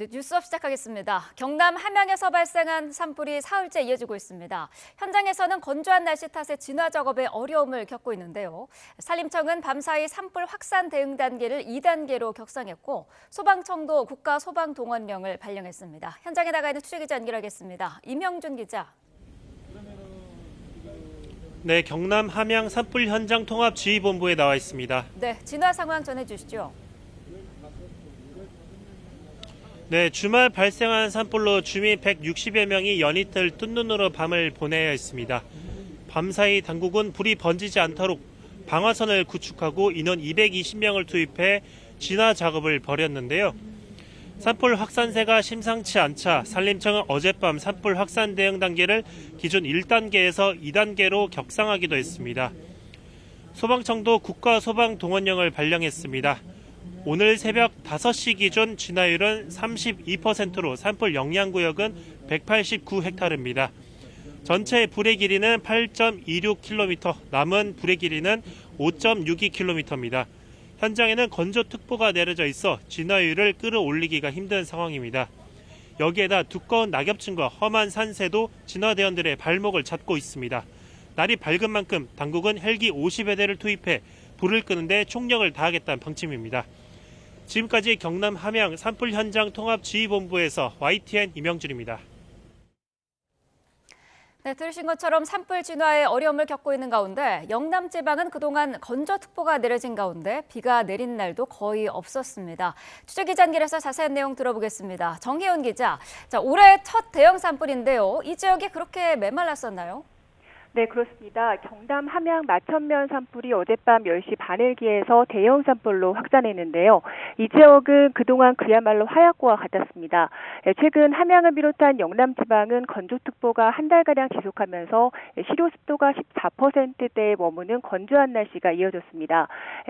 네, 뉴스업 시작하겠습니다. 경남 함양에서 발생한 산불이 사흘째 이어지고 있습니다. 현장에서는 건조한 날씨 탓에 진화 작업에 어려움을 겪고 있는데요. 산림청은 밤사이 산불 확산 대응 단계를 2단계로 격상했고 소방청도 국가소방동원령을 발령했습니다. 현장에 나가 있는 취재기자 연결하겠습니다. 임영준 기자. 네, 경남 함양 산불 현장 통합지휘본부에 나와 있습니다. 네, 진화 상황 전해주시죠. 네, 주말 발생한 산불로 주민 160여 명이 연이틀 뜬 눈으로 밤을 보내야 했습니다. 밤사이 당국은 불이 번지지 않도록 방화선을 구축하고 인원 220명을 투입해 진화 작업을 벌였는데요. 산불 확산세가 심상치 않자 산림청은 어젯밤 산불 확산 대응 단계를 기존 1단계에서 2단계로 격상하기도 했습니다. 소방청도 국가소방동원령을 발령했습니다. 오늘 새벽 5시 기준 진화율은 32%로 산불 영향구역은 189헥타르입니다. 전체 불의 길이는 8.26km, 남은 불의 길이는 5.62km입니다. 현장에는 건조특보가 내려져 있어 진화율을 끌어올리기가 힘든 상황입니다. 여기에다 두꺼운 낙엽층과 험한 산새도 진화대원들의 발목을 잡고 있습니다. 날이 밝은 만큼 당국은 헬기 50여 대를 투입해 불을 끄는데 총력을 다하겠다는 방침입니다. 지금까지 경남 함양 산불 현장 통합지휘본부에서 YTN 임영준입니다. 네, 들으신 것처럼 산불 진화에 어려움을 겪고 있는 가운데 영남 지방은 그동안 건조특보가 내려진 가운데 비가 내린 날도 거의 없었습니다. 취재기자 연결해서 자세한 내용 들어보겠습니다. 정혜원 기자, 올해 첫 대형 산불인데요. 이 지역이 그렇게 메말랐었나요? 네, 그렇습니다. 경남 함양 마천면 산불이 어젯밤 10시 반을 기해서 대형 산불로 확산했는데요. 이 지역은 그동안 그야말로 하얗고와 같았습니다. 최근 함양을 비롯한 영남 지방은 건조특보가 한 달가량 지속하면서 실효 습도가 14%대에 머무는 건조한 날씨가 이어졌습니다.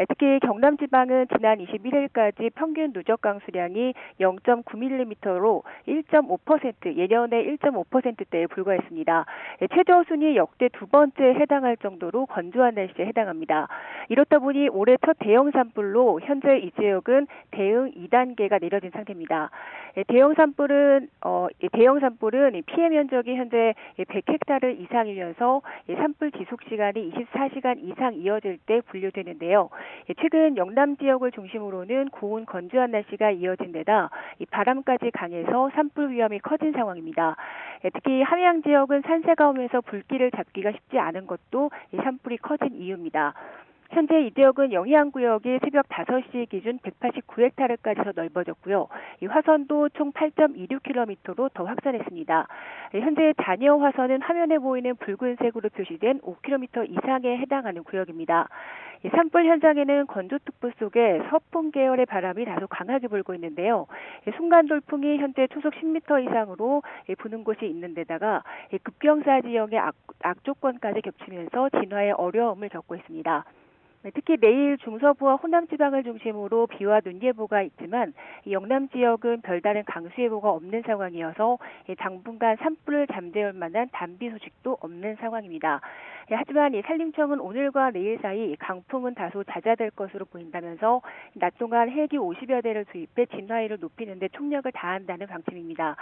특히 경남 지방은 지난 21일까지 평균 누적 강수량이 0.9mm로 1.5%, 예년의 1.5%대에 불과했습니다. 최저수준이 역대 두 번째에 해당할 정도로 건조한 날씨에 해당합니다. 이렇다 보니 올해 첫 대형 산불로 현재 이 지역은 대응 2단계가 내려진 상태입니다. 대형 산불은 피해 면적이 현재 100헥타르 이상이면서 산불 지속 시간이 24시간 이상 이어질 때 분류되는데요. 최근 영남 지역을 중심으로는 고온 건조한 날씨가 이어진 데다 바람까지 강해서 산불 위험이 커진 상황입니다. 특히 함양 지역은 산세가 오면서 불길을 잡기가 쉽지 않은 것도 산불이 커진 이유입니다. 현재 이 지역은 영해안구역이 새벽 5시 기준 189헥타르까지 더 넓어졌고요. 이 화선도 총 8.26km로 더 확산했습니다. 현재 잔여 화선은 화면에 보이는 붉은색으로 표시된 5km 이상에 해당하는 구역입니다. 산불 현장에는 건조특보 속에 서풍 계열의 바람이 다소 강하게 불고 있는데요. 순간 돌풍이 현재 초속 10m 이상으로 부는 곳이 있는 데다가 급경사 지역의 악조건까지 겹치면서 진화에 어려움을 겪고 있습니다. 특히 내일 중서부와 호남 지방을 중심으로 비와 눈 예보가 있지만 영남 지역은 별다른 강수 예보가 없는 상황이어서 당분간 산불을 잠재울 만한 단비 소식도 없는 상황입니다. 하지만 산림청은 오늘과 내일 사이 강풍은 다소 잦아들 것으로 보인다면서 낮 동안 헬기 50여 대를 투입해 진화율을 높이는 데 총력을 다한다는 방침입니다.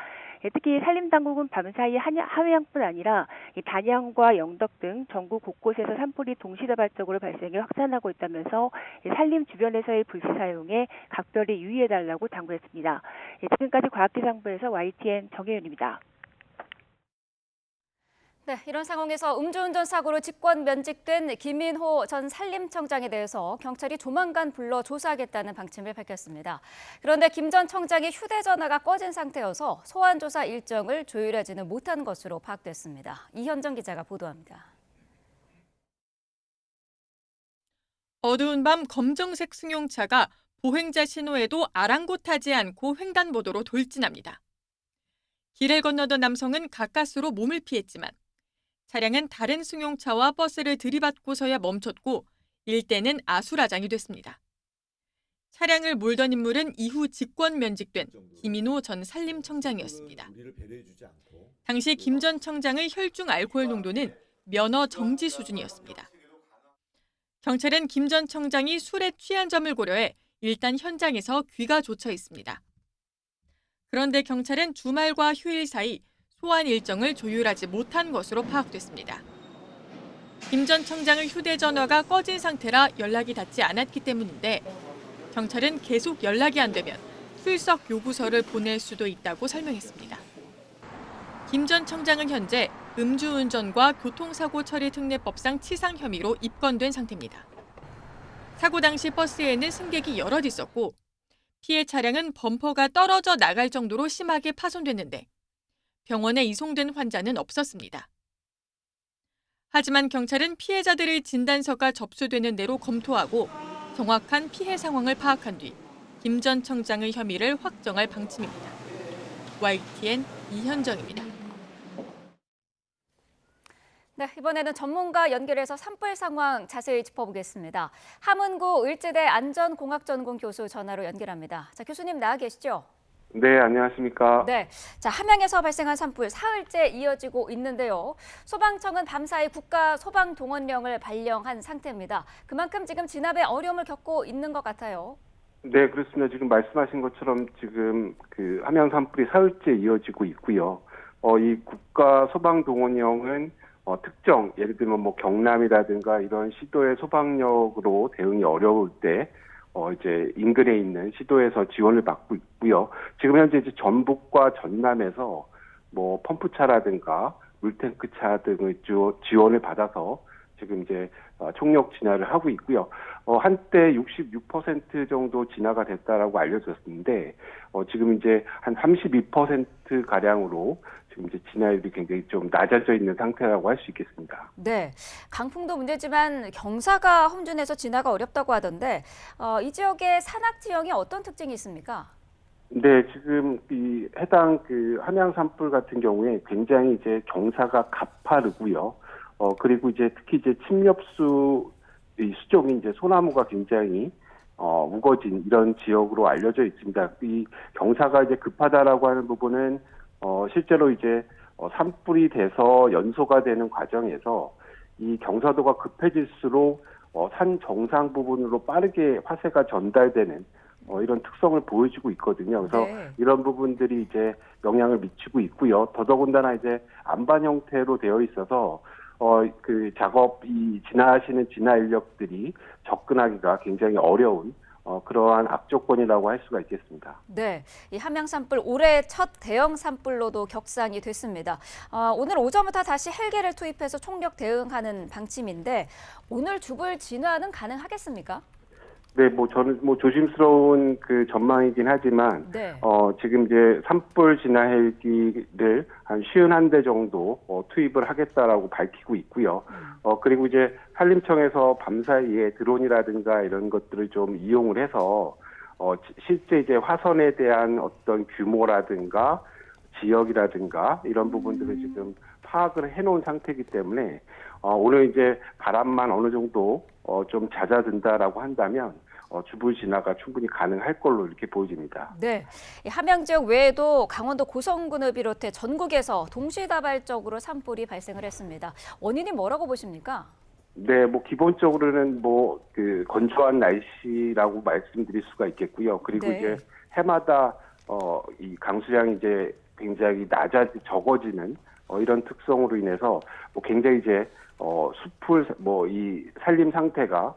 특히 산림당국은 밤사이 함양뿐 아니라 단양과 영덕 등 전국 곳곳에서 산불이 동시다발적으로 발생해 확산하고 있다면서 산림 주변에서의 불씨 사용에 각별히 유의해달라고 당부했습니다. 지금까지 과학기상부에서 YTN 정혜윤입니다. 네, 이런 상황에서 음주운전 사고로 직권 면직된 김인호 전 산림청장에 대해서 경찰이 조만간 불러 조사하겠다는 방침을 밝혔습니다. 그런데 김 전 청장이 휴대전화가 꺼진 상태여서 소환 조사 일정을 조율하지는 못한 것으로 파악됐습니다. 이현정 기자가 보도합니다. 어두운 밤 검정색 승용차가 보행자 신호에도 아랑곳하지 않고 횡단보도로 돌진합니다. 길을 건너던 남성은 가까스로 몸을 피했지만 차량은 다른 승용차와 버스를 들이받고서야 멈췄고 일대는 아수라장이 됐습니다. 차량을 몰던 인물은 이후 직권 면직된 김인호 전 산림청장이었습니다. 당시 김 전 청장의 혈중 알코올 농도는 면허 정지 수준이었습니다. 경찰은 김 전 청장이 술에 취한 점을 고려해 일단 현장에서 귀가 조쳐 있습니다. 그런데 경찰은 주말과 휴일 사이 소환 일정을 조율하지 못한 것으로 파악됐습니다. 김 전 청장의 휴대전화가 꺼진 상태라 연락이 닿지 않았기 때문인데 경찰은 계속 연락이 안 되면 출석 요구서를 보낼 수도 있다고 설명했습니다. 김 전 청장은 현재 음주운전과 교통사고 처리 특례법상 치상 혐의로 입건된 상태입니다. 사고 당시 버스에는 승객이 여럿 있었고 피해 차량은 범퍼가 떨어져 나갈 정도로 심하게 파손됐는데 병원에 이송된 환자는 없었습니다. 하지만 경찰은 피해자들의 진단서가 접수되는 대로 검토하고 정확한 피해 상황을 파악한 뒤 김 전 청장의 혐의를 확정할 방침입니다. YTN 이현정입니다. 네, 이번에는 전문가 연결해서 산불 상황 자세히 짚어보겠습니다. 함은고 을지대 안전공학전공 교수 전화로 연결합니다. 자, 교수님 나와 계시죠? 네, 안녕하십니까. 네, 자 함양에서 발생한 산불 사흘째 이어지고 있는데요. 소방청은 밤사이 국가 소방동원령을 발령한 상태입니다. 그만큼 지금 진압에 어려움을 겪고 있는 것 같아요. 네, 그렇습니다. 지금 말씀하신 것처럼 지금 그 함양 산불이 사흘째 이어지고 있고요. 이 국가 소방동원령은 특정, 예를 들면 뭐 경남이라든가 이런 시도의 소방력으로 대응이 어려울 때 이제 인근에 있는 시도에서 지원을 받고 있고요. 지금 현재 이제 전북과 전남에서 뭐 펌프차라든가 물탱크차 등의 지원을 받아서 지금 이제 총력 진화를 하고 있고요. 한때 66% 정도 진화가 됐다라고 알려졌는데 지금 이제 한 32% 가량으로 지금 이제 진화율이 굉장히 좀 낮아져 있는 상태라고 할 수 있겠습니다. 네, 강풍도 문제지만 경사가 험준해서 진화가 어렵다고 하던데 이 지역의 산악 지형이 어떤 특징이 있습니까? 네, 지금 이 해당 그 함양 산불 같은 경우에 굉장히 이제 경사가 가파르고요. 그리고 이제 특히 이제 침엽수 이 수종이 이제 소나무가 굉장히 우거진 이런 지역으로 알려져 있습니다. 이 경사가 이제 급하다라고 하는 부분은 실제로 이제 산불이 돼서 연소가 되는 과정에서 이 경사도가 급해질수록 산 정상 부분으로 빠르게 화세가 전달되는 이런 특성을 보여주고 있거든요. 그래서 네. 이런 부분들이 이제 영향을 미치고 있고요. 더더군다나 이제 안반 형태로 되어 있어서 그 작업이 진화하시는 진화 인력들이 접근하기가 굉장히 어려운 그러한 악조건이라고 할 수가 있겠습니다. 네, 이 함양 산불 올해 첫 대형 산불로도 격상이 됐습니다. 오늘 오전부터 다시 헬기를 투입해서 총력 대응하는 방침인데 오늘 주불 진화는 가능하겠습니까? 네, 뭐 저는 뭐 조심스러운 그 전망이긴 하지만 네. 지금 이제 산불 진화 헬기를 한 51대 정도 투입을 하겠다라고 밝히고 있고요. 그리고 이제 산림청에서 밤사이에 드론이라든가 이런 것들을 좀 이용을 해서 실제 이제 화선에 대한 어떤 규모라든가 지역이라든가 이런 부분들을 지금 파악을 해놓은 상태이기 때문에 오늘 이제 바람만 어느 정도 좀 잦아든다라고 한다면 주불 진화가 충분히 가능할 걸로 이렇게 보여집니다. 네, 이 함양 지역 외에도 강원도 고성군을 비롯해 전국에서 동시다발적으로 산불이 발생을 했습니다. 원인이 뭐라고 보십니까? 네, 뭐 기본적으로는 뭐 그 건조한 날씨라고 말씀드릴 수가 있겠고요. 그리고 네. 이제 해마다 이 강수량이 이제 굉장히 적어지는 이런 특성으로 인해서 뭐 굉장히 이제 숲을 뭐 이 산림 상태가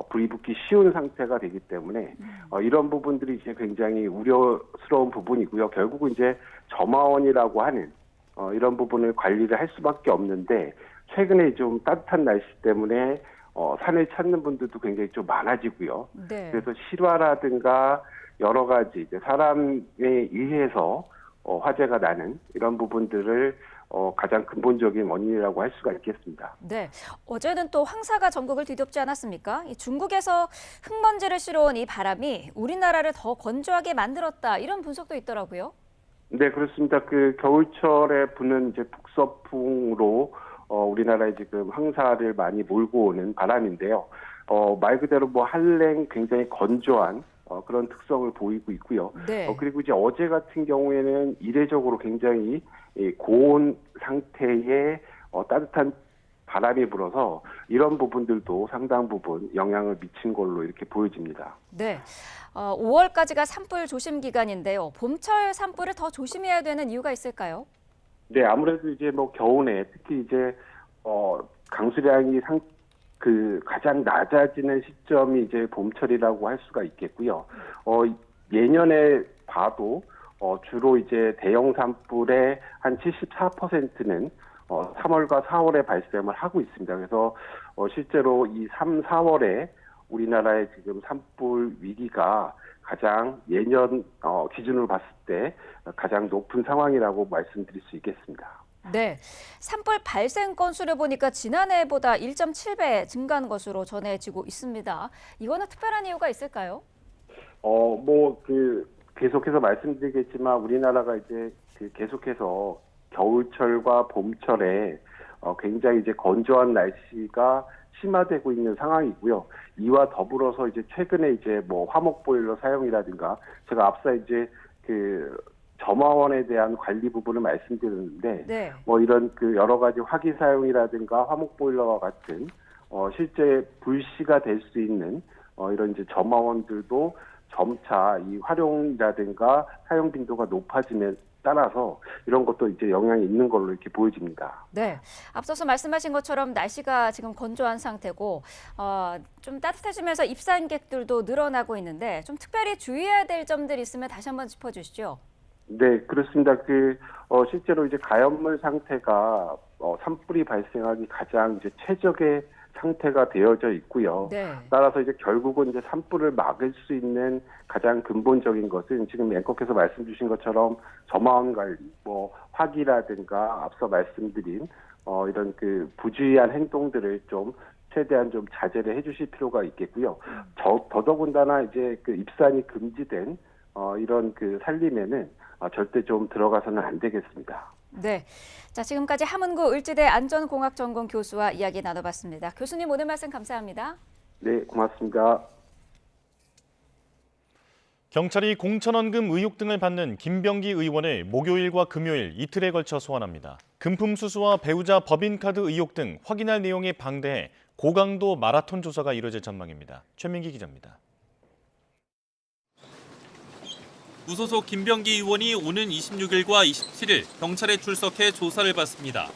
불이 붙기 쉬운 상태가 되기 때문에 이런 부분들이 이제 굉장히 우려스러운 부분이고요. 결국은 이제 점화원이라고 하는 이런 부분을 관리를 할 수밖에 없는데 최근에 좀 따뜻한 날씨 때문에 산을 찾는 분들도 굉장히 좀 많아지고요. 네. 그래서 실화라든가 여러 가지 이제 사람에 의해서 화재가 나는 이런 부분들을 가장 근본적인 원인이라고 할 수가 있겠습니다. 네, 어제는 또 황사가 전국을 뒤덮지 않았습니까? 이 중국에서 흙먼지를 실어온 이 바람이 우리나라를 더 건조하게 만들었다 이런 분석도 있더라고요. 네, 그렇습니다. 그 겨울철에 부는 이제 북서풍으로 우리나라에 지금 황사를 많이 몰고 오는 바람인데요. 말 그대로 뭐 한랭 굉장히 건조한 그런 특성을 보이고 있고요. 네. 그리고 이제 어제 같은 경우에는 이례적으로 굉장히 고온 상태의 따뜻한 바람이 불어서 이런 부분들도 상당 부분 영향을 미친 걸로 이렇게 보여집니다. 네. 5월까지가 산불 조심 기간인데요. 봄철 산불을 더 조심해야 되는 이유가 있을까요? 네, 아무래도 이제 뭐 겨우내 특히 이제 강수량이 가장 낮아지는 시점이 이제 봄철이라고 할 수가 있겠고요. 예년에 봐도 주로 이제 대형 산불의 한 74%는 3월과 4월에 발생을 하고 있습니다. 그래서 실제로 이 3, 4월에 우리나라의 지금 산불 위기가 가장 예년 기준으로 봤을 때 가장 높은 상황이라고 말씀드릴 수 있겠습니다. 네. 산불 발생 건수를 보니까 지난해보다 1.7배 증가한 것으로 전해지고 있습니다. 이거는 특별한 이유가 있을까요? 계속해서 말씀드리겠지만 우리나라가 이제 계속해서 겨울철과 봄철에 굉장히 이제 건조한 날씨가 심화되고 있는 상황이고요. 이와 더불어서 이제 최근에 이제 뭐 화목 보일러 사용이라든가 제가 앞서 이제 점화원에 대한 관리 부분을 말씀드렸는데 네. 뭐 이런 여러 가지 화기 사용이라든가 화목 보일러와 같은 실제 불씨가 될 수 있는 이런 이제 점화원들도 점차 이 활용이라든가 사용 빈도가 높아지면 따라서 이런 것도 이제 영향이 있는 걸로 이렇게 보여집니다. 네. 앞서서 말씀하신 것처럼 날씨가 지금 건조한 상태고 좀 따뜻해지면서 입산객들도 늘어나고 있는데 좀 특별히 주의해야 될 점들이 있으면 다시 한번 짚어주시죠. 네, 그렇습니다. 실제로 이제 가연물 상태가 산불이 발생하기 가장 이제 최적의 상태가 되어져 있고요. 네. 따라서 이제 결국은 이제 산불을 막을 수 있는 가장 근본적인 것은 지금 앵커께서 말씀 주신 것처럼 점화원 관리, 뭐 화기라든가 앞서 말씀드린 이런 부주의한 행동들을 좀 최대한 좀 자제를 해주실 필요가 있겠고요. 더더군다나 이제 입산이 금지된 이런 산림에는 절대 좀 들어가서는 안 되겠습니다. 네. 자, 지금까지 함은구 을지대 안전공학전공 교수와 이야기 나눠봤습니다. 교수님 오늘 말씀 감사합니다. 네, 고맙습니다. 경찰이 공천원금 의혹 등을 받는 김병기 의원을 목요일과 금요일 이틀에 걸쳐 소환합니다. 금품 수수와 배우자 법인카드 의혹 등 확인할 내용에 방대해 고강도 마라톤 조사가 이뤄질 전망입니다. 최민기 기자입니다. 무소속 김병기 의원이 오는 26일과 27일 경찰에 출석해 조사를 받습니다.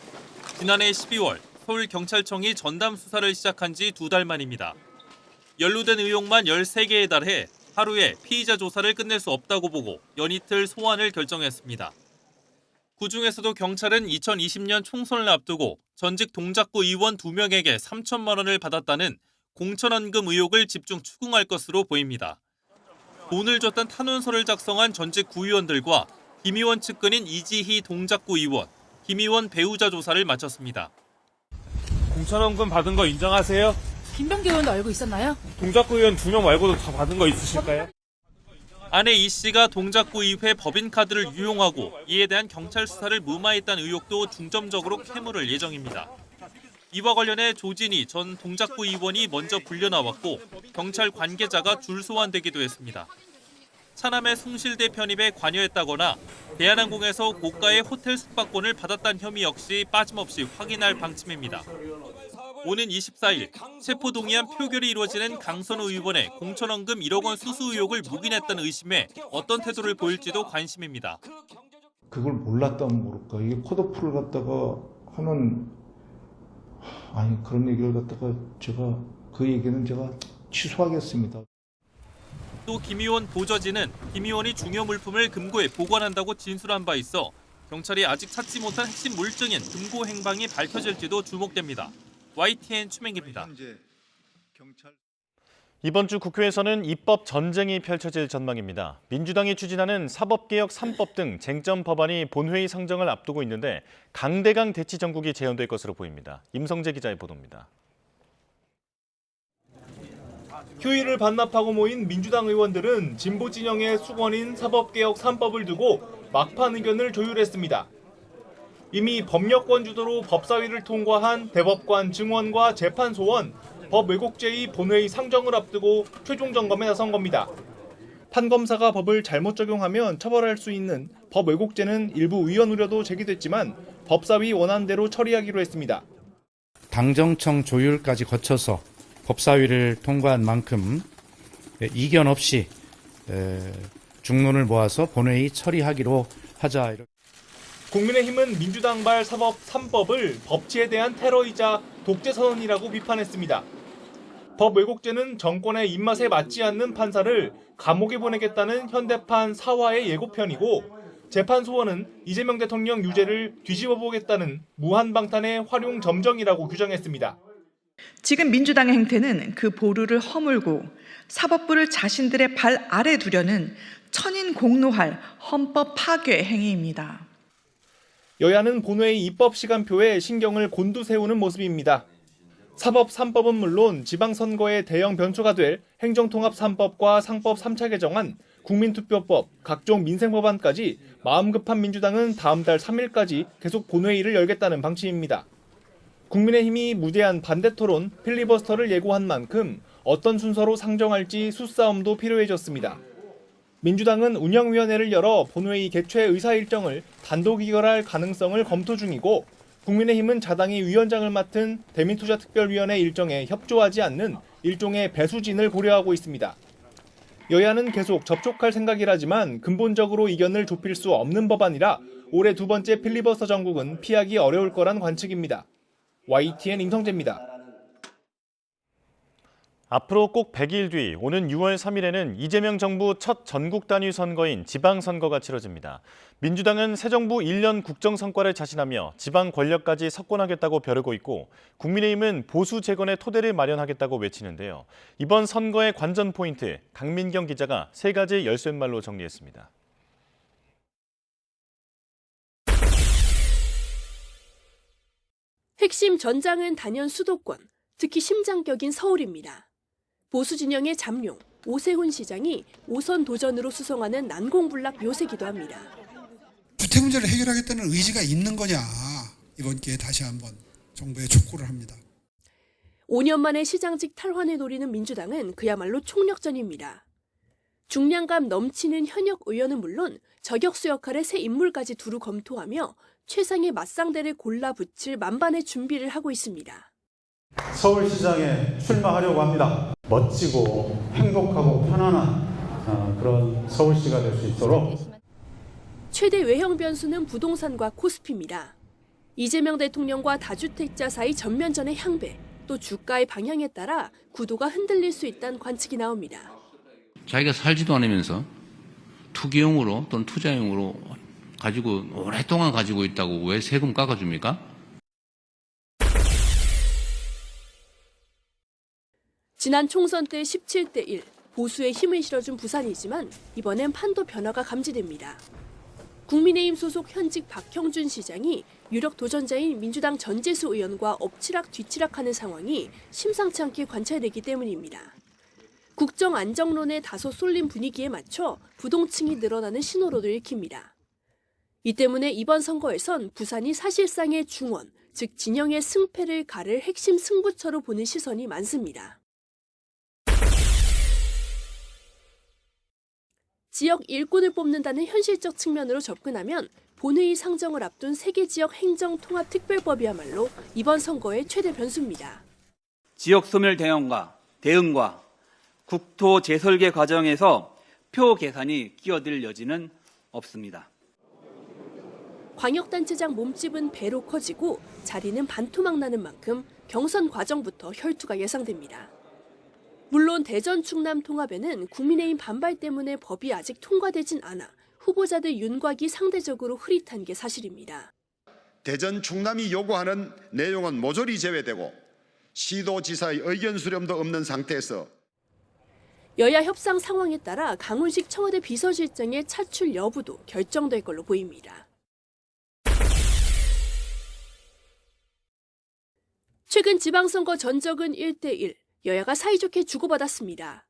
지난해 12월 서울경찰청이 전담 수사를 시작한 지 2달 만입니다. 연루된 의혹만 13개에 달해 하루에 피의자 조사를 끝낼 수 없다고 보고 연이틀 소환을 결정했습니다. 그중에서도 경찰은 2020년 총선을 앞두고 전직 동작구 의원 2명에게 3천만 원을 받았다는 공천원금 의혹을 집중 추궁할 것으로 보입니다. 돈을 줬던 탄원서를 작성한 전직 구의원들과 김 의원 측근인 이지희 동작구 의원, 김 의원 배우자 조사를 마쳤습니다. 공천원금 받은 거 인정하세요? 김병기 의원도 알고 있었나요? 동작구 의원 2명 말고도 다 받은 거 있으실까요? 아내 이 씨가 동작구 의회 법인카드를 유용하고 이에 대한 경찰 수사를 무마했다는 의혹도 중점적으로 캐물을 예정입니다. 이와 관련해 조진희 전 동작구 의원이 먼저 불려나왔고 경찰 관계자가 줄 소환되기도 했습니다. 차남의 숭실대 편입에 관여했다거나 대한항공에서 고가의 호텔 숙박권을 받았다는 혐의 역시 빠짐없이 확인할 방침입니다. 오는 24일 체포동의안 표결이 이루어지는 강선우 의원의 공천원금 1억 원 수수 의혹을 묵인했다는 의심에 어떤 태도를 보일지도 관심입니다. 그걸 몰랐다면 모를까. 이게 컷오프를 갖다가 하는 그런 얘기를 갖다가 제가 그 얘기는 제가 취소하겠습니다. 또 김 의원 보좌진은 김 의원이 중요 물품을 금고에 보관한다고 진술한 바 있어 경찰이 아직 찾지 못한 핵심 물증인 금고 행방이 밝혀질지도 주목됩니다. YTN 최민기입니다. 이번 주 국회에서는 입법 전쟁이 펼쳐질 전망입니다. 민주당이 추진하는 사법개혁 3법 등 쟁점 법안이 본회의 상정을 앞두고 있는데 강대강 대치 전국이 재현될 것으로 보입니다. 임성재 기자의 보도입니다. 휴일을 반납하고 모인 민주당 의원들은 진보 진영의 수건인 사법개혁 3법을 두고 막판 의견을 조율했습니다. 이미 법력권 주도로 법사위를 통과한 대법관 증원과 재판소원, 법 왜곡죄의 본회의 상정을 앞두고 최종 점검에 나선 겁니다. 판검사가 법을 잘못 적용하면 처벌할 수 있는 법 왜곡죄는 일부 위헌 우려도 제기됐지만 법사위 원안대로 처리하기로 했습니다. 당정청 조율까지 거쳐서 법사위를 통과한 만큼 이견 없이 중론을 모아서 본회의 처리하기로 하자. 국민의힘은 민주당발 사법 3법을 법치에 대한 테러이자 독재선언이라고 비판했습니다. 법 왜곡죄는 정권의 입맛에 맞지 않는 판사를 감옥에 보내겠다는 현대판 사화의 예고편이고, 재판 소원은 이재명 대통령 유죄를 뒤집어보겠다는 무한방탄의 활용점정이라고 규정했습니다. 지금 민주당의 행태는 그 보루를 허물고 사법부를 자신들의 발 아래 두려는 천인공노할 헌법 파괴 행위입니다. 여야는 본회의 입법 시간표에 신경을 곤두세우는 모습입니다. 사법 3법은 물론 지방선거의 대형 변수가 될 행정통합 3법과 상법 3차 개정안, 국민투표법, 각종 민생법안까지 마음 급한 민주당은 다음 달 3일까지 계속 본회의를 열겠다는 방침입니다. 국민의힘이 무제한 반대 토론, 필리버스터를 예고한 만큼 어떤 순서로 상정할지 수싸움도 필요해졌습니다. 민주당은 운영위원회를 열어 본회의 개최 의사 일정을 단독 의결할 가능성을 검토 중이고, 국민의힘은 자당이 위원장을 맡은 대민투자특별위원회 일정에 협조하지 않는 일종의 배수진을 고려하고 있습니다. 여야는 계속 접촉할 생각이라지만 근본적으로 이견을 좁힐 수 없는 법안이라 올해 두 번째 필리버스터 정국은 피하기 어려울 거란 관측입니다. YTN 임성재입니다. 앞으로 꼭 100일 뒤 오는 6월 3일에는 이재명 정부 첫 전국 단위 선거인 지방선거가 치러집니다. 민주당은 새 정부 1년 국정 성과를 자신하며 지방 권력까지 석권하겠다고 벼르고 있고, 국민의힘은 보수 재건의 토대를 마련하겠다고 외치는데요. 이번 선거의 관전 포인트, 강민경 기자가 세 가지 열쇠말로 정리했습니다. 핵심 전장은 단연 수도권, 특히 심장격인 서울입니다. 보수 진영의 잠룡, 오세훈 시장이 5선 도전으로 수성하는 난공불락 묘세기도 합니다. 주택 문제를 해결하겠다는 의지가 있는 거냐, 이번 기회에 다시 한번 정부에 촉구를 합니다. 5년 만에 시장직 탈환을 노리는 민주당은 그야말로 총력전입니다. 중량감 넘치는 현역 의원은 물론 저격수 역할의 새 인물까지 두루 검토하며 최상의 맞상대를 골라 붙일 만반의 준비를 하고 있습니다. 서울시장에 출마하려고 합니다. 멋지고 행복하고 편안한 그런 서울시가 될 수 있도록. 최대 외형 변수는 부동산과 코스피입니다. 이재명 대통령과 다주택자 사이 전면전의 향배, 또 주가의 방향에 따라 구도가 흔들릴 수 있다는 관측이 나옵니다. 자기가 살지도 않으면서 투기용으로 또는 투자용으로 가지고 오랫동안 가지고 있다고 왜 세금 깎아줍니까? 지난 총선 때 17대1, 보수의 힘을 실어준 부산이지만 이번엔 판도 변화가 감지됩니다. 국민의힘 소속 현직 박형준 시장이 유력 도전자인 민주당 전재수 의원과 엎치락 뒤치락하는 상황이 심상치 않게 관찰되기 때문입니다. 국정 안정론에 다소 쏠린 분위기에 맞춰 부동층이 늘어나는 신호로도 읽힙니다. 이 때문에 이번 선거에선 부산이 사실상의 중원, 즉 진영의 승패를 가를 핵심 승부처로 보는 시선이 많습니다. 지역 일꾼을 뽑는다는 현실적 측면으로 접근하면 본회의 상정을 앞둔 세계 지역 행정통합특별법이야말로 이번 선거의 최대 변수입니다. 지역 소멸 대응과 국토 재설계 과정에서 표 계산이 끼어들 여지는 없습니다. 광역단체장 몸집은 배로 커지고 자리는 반토막 나는 만큼 경선 과정부터 혈투가 예상됩니다. 물론 대전 충남 통합에는 국민의힘 반발 때문에 법이 아직 통과되진 않아 후보자들 윤곽이 상대적으로 흐릿한 게 사실입니다. 대전 충남이 요구하는 내용은 모조리 제외되고 시도지사의 의견 수렴도 없는 상태에서 여야 협상 상황에 따라 강훈식 청와대 비서실장의 차출 여부도 결정될 걸로 보입니다. 최근 지방선거 전적은 1대1, 여야가 사이좋게 주고받았습니다.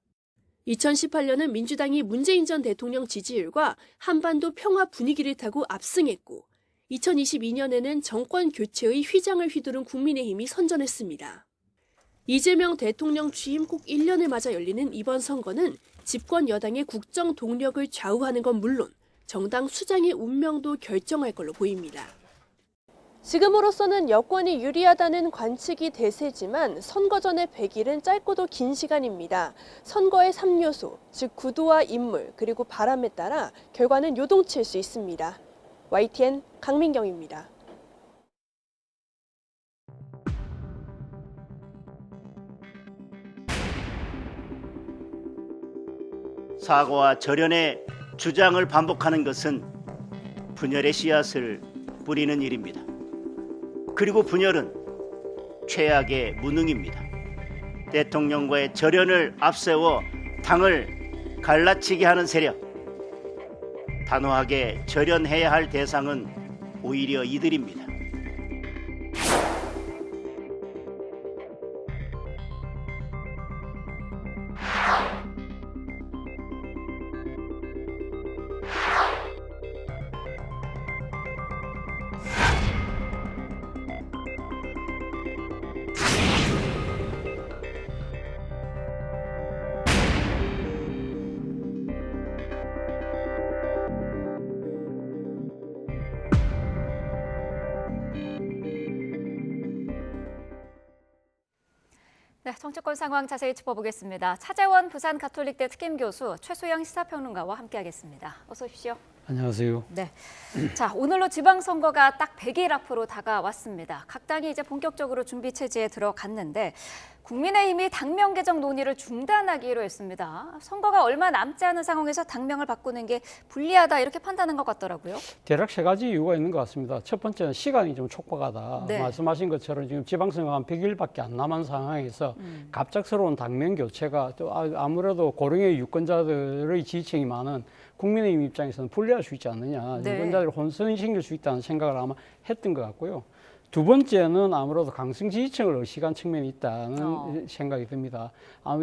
2018년은 민주당이 문재인 전 대통령 지지율과 한반도 평화 분위기를 타고 압승했고, 2022년에는 정권 교체의 휘장을 휘두른 국민의힘이 선전했습니다. 이재명 대통령 취임 꼭 1년을 맞아 열리는 이번 선거는 집권 여당의 국정 동력을 좌우하는 건 물론 정당 수장의 운명도 결정할 걸로 보입니다. 지금으로서는 여권이 유리하다는 관측이 대세지만 선거 전의 100일은 짧고도 긴 시간입니다. 선거의 3요소, 즉 구도와 인물, 그리고 바람에 따라 결과는 요동칠 수 있습니다. YTN 강민경입니다. 사고와 절연의 주장을 반복하는 것은 분열의 씨앗을 뿌리는 일입니다. 그리고 분열은 최악의 무능입니다. 대통령과의 절연을 앞세워 당을 갈라치게 하는 세력, 단호하게 절연해야 할 대상은 오히려 이들입니다. 네, 정치권 상황 자세히 짚어보겠습니다. 차재원 부산 가톨릭대 특임교수 최소영 시사평론가와 함께하겠습니다. 어서 오십시오. 안녕하세요. 네. 자, 오늘로 지방선거가 딱 100일 앞으로 다가왔습니다. 각 당이 이제 본격적으로 준비 체제에 들어갔는데 국민의힘이 당명 개정 논의를 중단하기로 했습니다. 선거가 얼마 남지 않은 상황에서 당명을 바꾸는 게 불리하다 이렇게 판단한 것 같더라고요. 대략 세 가지 이유가 있는 것 같습니다. 첫 번째는 시간이 좀 촉박하다. 네. 말씀하신 것처럼 지금 지방선거가 한 100일밖에 안 남은 상황에서 갑작스러운 당명 교체가 또 아무래도 고령의 유권자들의 지지층이 많은 국민의힘 입장에서는 불리할 수 있지 않느냐. 네. 유권자들이 혼선이 생길 수 있다는 생각을 아마 했던 것 같고요. 두 번째는 아무래도 강성 지지층을 의식한 측면이 있다는 생각이 듭니다.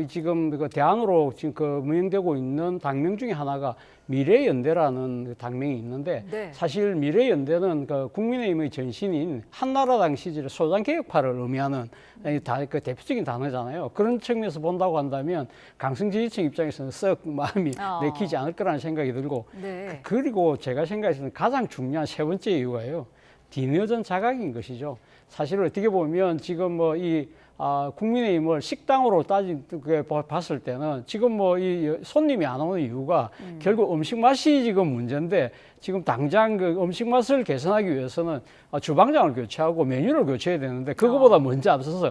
지금 그 대안으로 지금 그 운영되고 있는 당명 중에 하나가 미래연대라는 당명이 있는데 네. 사실 미래연대는 그 국민의힘의 전신인 한나라당 시절의 소장개혁파를 의미하는 그 대표적인 단어잖아요. 그런 측면에서 본다고 한다면 강성 지지층 입장에서는 썩 마음이 내키지 않을 거라는 생각이 들고 네. 그리고 제가 생각해서는 가장 중요한 세 번째 이유가요. 디너전 자각인 것이죠. 사실 어떻게 보면 지금 뭐 국민의힘을 식당으로 봤을 때는 지금 뭐 이 손님이 안 오는 이유가 결국 음식 맛이 지금 문제인데 지금 당장 그 음식 맛을 개선하기 위해서는 주방장을 교체하고 메뉴를 교체해야 되는데 그거보다 먼저 앞서서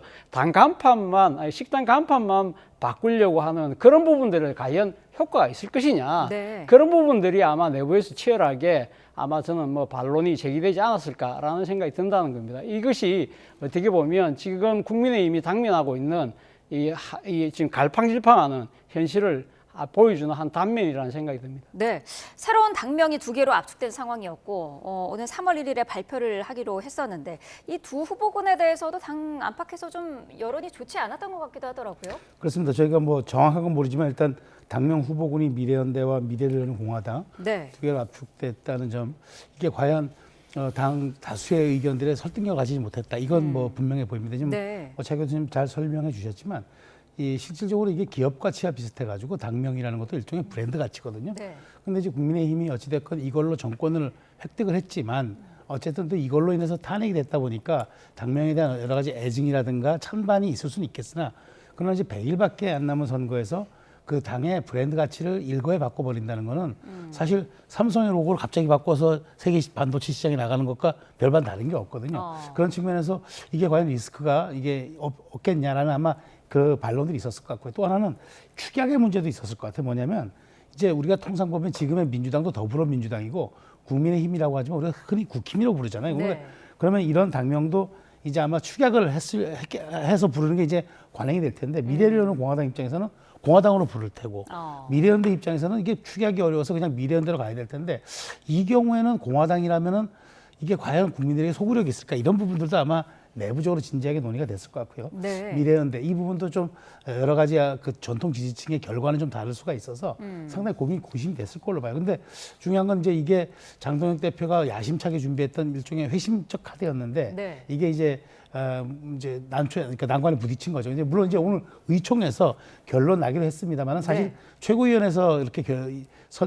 식당 간판만 바꾸려고 하는 그런 부분들을 과연 효과가 있을 것이냐. 네. 그런 부분들이 아마 내부에서 치열하게 아마 저는 뭐 반론이 제기되지 않았을까라는 생각이 든다는 겁니다. 이것이 어떻게 보면 지금 국민의힘이 당면하고 있는 이 지금 갈팡질팡하는 현실을 보여주는 한 단면이라는 생각이 듭니다. 네, 새로운 당명이 2개로 압축된 상황이었고 오늘 3월 1일에 발표를 하기로 했었는데 이 두 후보군에 대해서도 당 안팎에서 좀 여론이 좋지 않았던 것 같기도 하더라고요. 그렇습니다. 저희가 뭐 정확한 건 모르지만 일단 당명 후보군이 미래연대와 미래를 여는 공화당 네. 2개가 압축됐다는 점, 이게 과연 당 다수의 의견들에 설득력을 가지지 못했다. 이건 뭐 분명해 보입니다. 지금 네. 차 교수님 잘 설명해 주셨지만 이 실질적으로 이게 기업 가치와 비슷해가지고 당명이라는 것도 일종의 브랜드 가치거든요. 네. 근데 이제 국민의힘이 어찌됐건 이걸로 정권을 획득을 했지만 어쨌든 또 이걸로 인해서 탄핵이 됐다 보니까 당명에 대한 여러 가지 애증이라든가 찬반이 있을 수는 있겠으나 그러나 이제 100일밖에 안 남은 선거에서 그 당의 브랜드 가치를 일거에 바꿔버린다는 거는 사실 삼성의 로고를 갑자기 바꿔서 세계 반도체 시장에 나가는 것과 별반 다른 게 없거든요. 그런 측면에서 이게 과연 리스크가 이게 없겠냐라는 아마 그 반론들이 있었을 것 같고요. 또 하나는 축약의 문제도 있었을 것 같아요. 뭐냐면 이제 우리가 통상 보면 지금의 민주당도 더불어민주당이고 국민의힘이라고 하지만 우리가 흔히 국힘이라고 부르잖아요. 네. 그러면 이런 당명도 이제 아마 축약을 해서 부르는 게 이제 관행이 될 텐데 미래를 여는 공화당 입장에서는 공화당으로 부를 테고 미래연대 입장에서는 이게 축약이 어려워서 그냥 미래연대로 가야 될 텐데 이 경우에는 공화당이라면은 이게 과연 국민들에게 소구력이 있을까 이런 부분들도 아마 내부적으로 진지하게 논의가 됐을 것 같고요. 네. 미래연대 이 부분도 좀 여러 가지 그 전통 지지층의 결과는 좀 다를 수가 있어서 상당히 고심이 됐을 걸로 봐요. 근데 중요한 건 이제 이게 장동혁 대표가 야심차게 준비했던 일종의 회심적 카드였는데 네. 이게 이제 그러니까 난관에 부딪힌 거죠. 이제 물론 이제 오늘 의총에서 결론 나기로 했습니다만 사실 네. 최고위원회에서 이렇게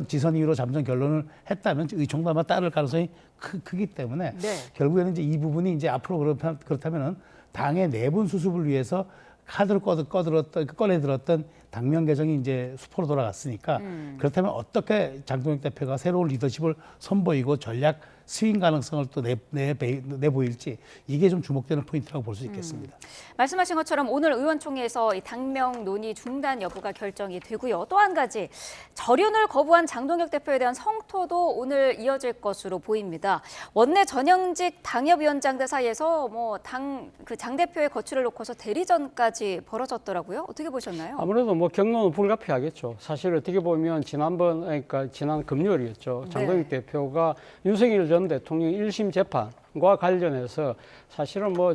지선 이후로 잠정 결론을 했다면 의총도 아마 따를 가능성이 크기 때문에 네. 결국에는 이제 이 부분이 이제 앞으로 그렇다면은 당의 내분 수습을 위해서 카드를 꺼내들었던 당면 개정이 이제 수포로 돌아갔으니까 그렇다면 어떻게 장동혁 대표가 새로운 리더십을 선보이고 전략 스윙 가능성을 또 내보일지 이게 좀 주목되는 포인트라고 볼 수 있겠습니다. 말씀하신 것처럼 오늘 의원총회에서 이 당명 논의 중단 여부가 결정이 되고요. 또 한 가지 절윤을 거부한 장동혁 대표에 대한 성토도 오늘 이어질 것으로 보입니다. 원내 전형직 당협위원장들 사이에서 뭐 장 대표의 거취를 놓고서 대리전까지 벌어졌더라고요. 어떻게 보셨나요? 아무래도 뭐 경로는 불가피하겠죠. 사실 어떻게 보면 그러니까 지난 금요일이었죠. 장동혁 대표가 윤석열 전 대통령 1심 재판과 관련해서 사실은 뭐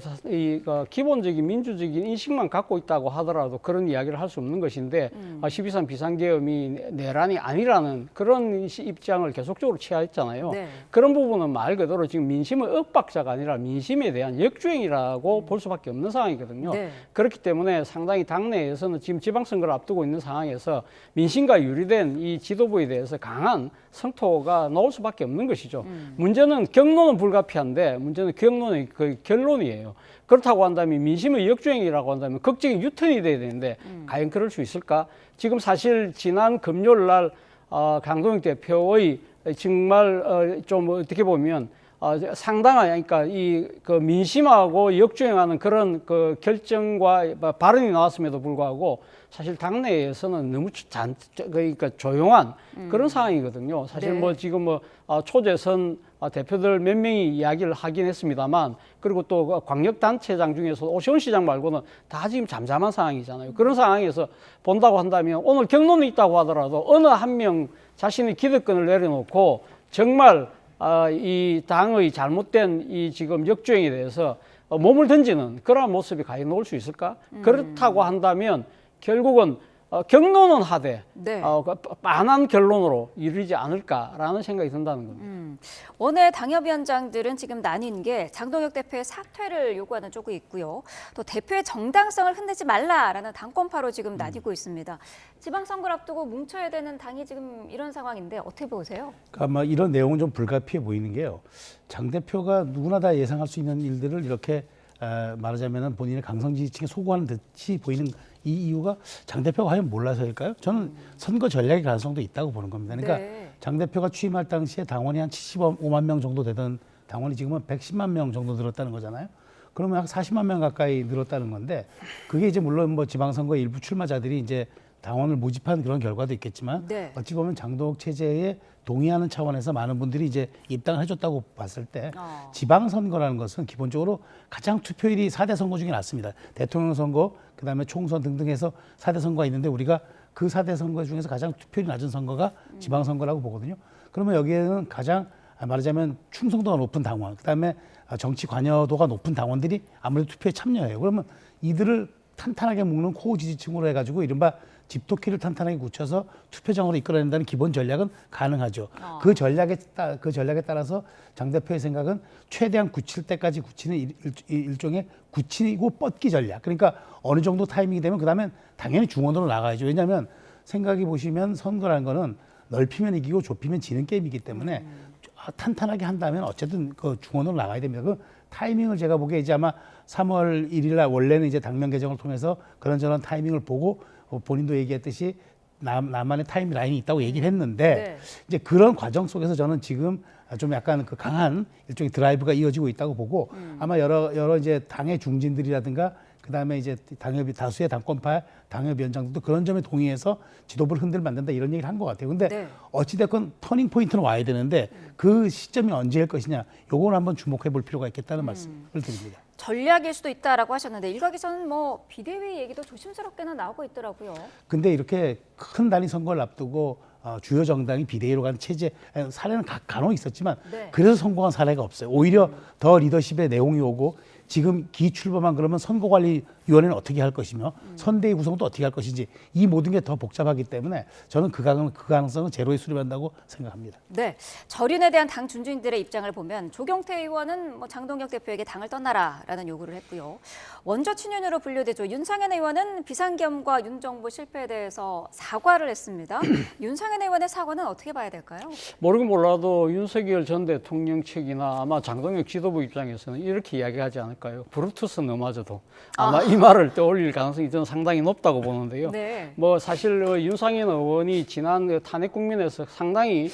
기본적인 민주적인 인식만 갖고 있다고 하더라도 그런 이야기를 할 수 없는 것인데 12.3 비상계엄이 내란이 아니라는 그런 입장을 계속적으로 취하했잖아요. 네. 그런 부분은 말 그대로 지금 민심의 윽박자가 아니라 민심에 대한 역주행이라고 볼 수밖에 없는 상황이거든요. 네. 그렇기 때문에 상당히 당내에서는 지금 지방선거를 앞두고 있는 상황에서 민심과 유리된 이 지도부에 대해서 강한 성토가 나올 수밖에 없는 것이죠. 문제는 경로는 불가피한데 문제는 경로는 그 결론이에요. 그렇다고 한다면 민심의 역주행이라고 한다면 극적인 유턴이 돼야 되는데 과연 그럴 수 있을까? 지금 사실 지난 금요일 날 강동혁 대표의 정말 좀 어떻게 보면 상당한 그러니까 그 민심하고 역주행하는 그런 그 결정과 발언이 나왔음에도 불구하고 사실 당내에서는 너무 그러니까 조용한 그런 상황이거든요. 사실 네. 뭐 지금 뭐 초재선 대표들 몇 명이 이야기를 하긴 했습니다만 그리고 또 광역단체장 중에서 오세훈 시장 말고는 다 지금 잠잠한 상황이잖아요. 그런 상황에서 본다고 한다면 오늘 경론이 있다고 하더라도 어느 한 명 자신의 기득권을 내려놓고 정말 이 당의 잘못된 이 지금 역주행에 대해서 몸을 던지는 그런 모습이 과연 나올 수 있을까? 그렇다고 한다면 결국은 경로는 하되 네. 빤한 결론으로 이르지 않을까라는 생각이 든다는 겁니다. 원내 당협위원장들은 지금 나뉜 게 장동혁 대표의 사퇴를 요구하는 쪽이 있고요. 또 대표의 정당성을 흔들지 말라라는 당권파로 지금 나뉘고 있습니다. 지방선거를 앞두고 뭉쳐야 되는 당이 지금 이런 상황인데 어떻게 보세요? 아마 이런 내용은 좀 불가피해 보이는 게요. 장 대표가 누구나 다 예상할 수 있는 일들을 이렇게 말하자면 본인의 강성 지지층에 소구하는 듯이 보이는 이 이유가 장 대표가 과연 몰라서일까요? 저는 선거 전략의 가능성도 있다고 보는 겁니다. 그러니까 네. 장 대표가 취임할 당시에 당원이 한 75만 명 정도 되던 당원이 지금은 110만 명 정도 늘었다는 거잖아요. 그러면 약 40만 명 가까이 늘었다는 건데 그게 이제 물론 뭐 지방선거 일부 출마자들이 이제 당원을 모집한 그런 결과도 있겠지만 네. 어찌 보면 장동혁 체제에 동의하는 차원에서 많은 분들이 이제 입당을 해줬다고 봤을 때 지방선거라는 것은 기본적으로 가장 투표율이 4대 선거 중에 낮습니다. 대통령 선거, 그다음에 총선 등등 해서 4대 선거가 있는데 우리가 그 4대 선거 중에서 가장 투표율이 낮은 선거가 지방선거라고 보거든요. 그러면 여기에는 가장 말하자면 충성도가 높은 당원, 그다음에 정치 관여도가 높은 당원들이 아무래도 투표에 참여해요. 그러면 이들을 탄탄하게 묶는 코어 지지층으로 해가지고 이른바 집토끼를 탄탄하게 굳혀서 투표장으로 이끌어낸다는 기본 전략은 가능하죠. 그 전략에 따라서 장 대표의 생각은 최대한 굳힐 때까지 굳히는 일종의 굳히고 뻗기 전략. 그러니까 어느 정도 타이밍이 되면 그다음엔 당연히 중원으로 나가야죠. 왜냐하면 생각해 보시면 선거라는 거는 넓히면 이기고 좁히면 지는 게임이기 때문에 탄탄하게 한다면 어쨌든 그 중원으로 나가야 됩니다. 그 타이밍을 제가 보기에 이제 아마 3월 1일 날 원래는 이제 당면 개정을 통해서 그런저런 타이밍을 보고 본인도 얘기했듯이 나만의 타임라인이 있다고 얘기를 했는데 네. 이제 그런 과정 속에서 저는 지금 좀 약간 그 강한 일종의 드라이브가 이어지고 있다고 보고 아마 여러 이제 당의 중진들이라든가 그다음에 이제 다수의 당권파 당협위원장들도 그런 점에 동의해서 지도부를 흔들면 안 된다 이런 얘기를 한 것 같아요. 근데 네. 어찌됐건 터닝 포인트는 와야 되는데 그 시점이 언제일 것이냐 요걸 한번 주목해 볼 필요가 있겠다는 말씀을 드립니다. 전략일 수도 있다라고 하셨는데 일각에서는 뭐 비대위 얘기도 조심스럽게는 나오고 있더라고요. 근데 이렇게 큰 단위 선거를 앞두고 주요 정당이 비대위로 가는 체제 사례는 간혹 있었지만 네. 그래서 성공한 사례가 없어요. 오히려 더 리더십의 내용이 오고 지금 기출범만 그러면 선거관리위원회는 어떻게 할 것이며 선대위 구성도 어떻게 할 것인지 이 모든 게 더 복잡하기 때문에 저는 그 가능성은 제로에 수렴한다고 생각합니다. 네, 절윤에 대한 당 중진들의 입장을 보면 조경태 의원은 장동혁 대표에게 당을 떠나라라는 요구를 했고요. 원조 친윤으로 분류되죠. 윤상현 의원은 비상겸과 윤 정부 실패에 대해서 사과를 했습니다. 윤상현 의원의 사과는 어떻게 봐야 될까요? 모르긴 몰라도 윤석열 전 대통령 측이나 아마 장동혁 지도부 입장에서는 이렇게 이야기하지 않을까요? 브루투스 너마저도 아마 이 말을 떠올릴 가능성이 저는 상당히 높다고 보는데요. 네. 뭐 사실 윤상현 의원이 지난 탄핵 국면에서 상당히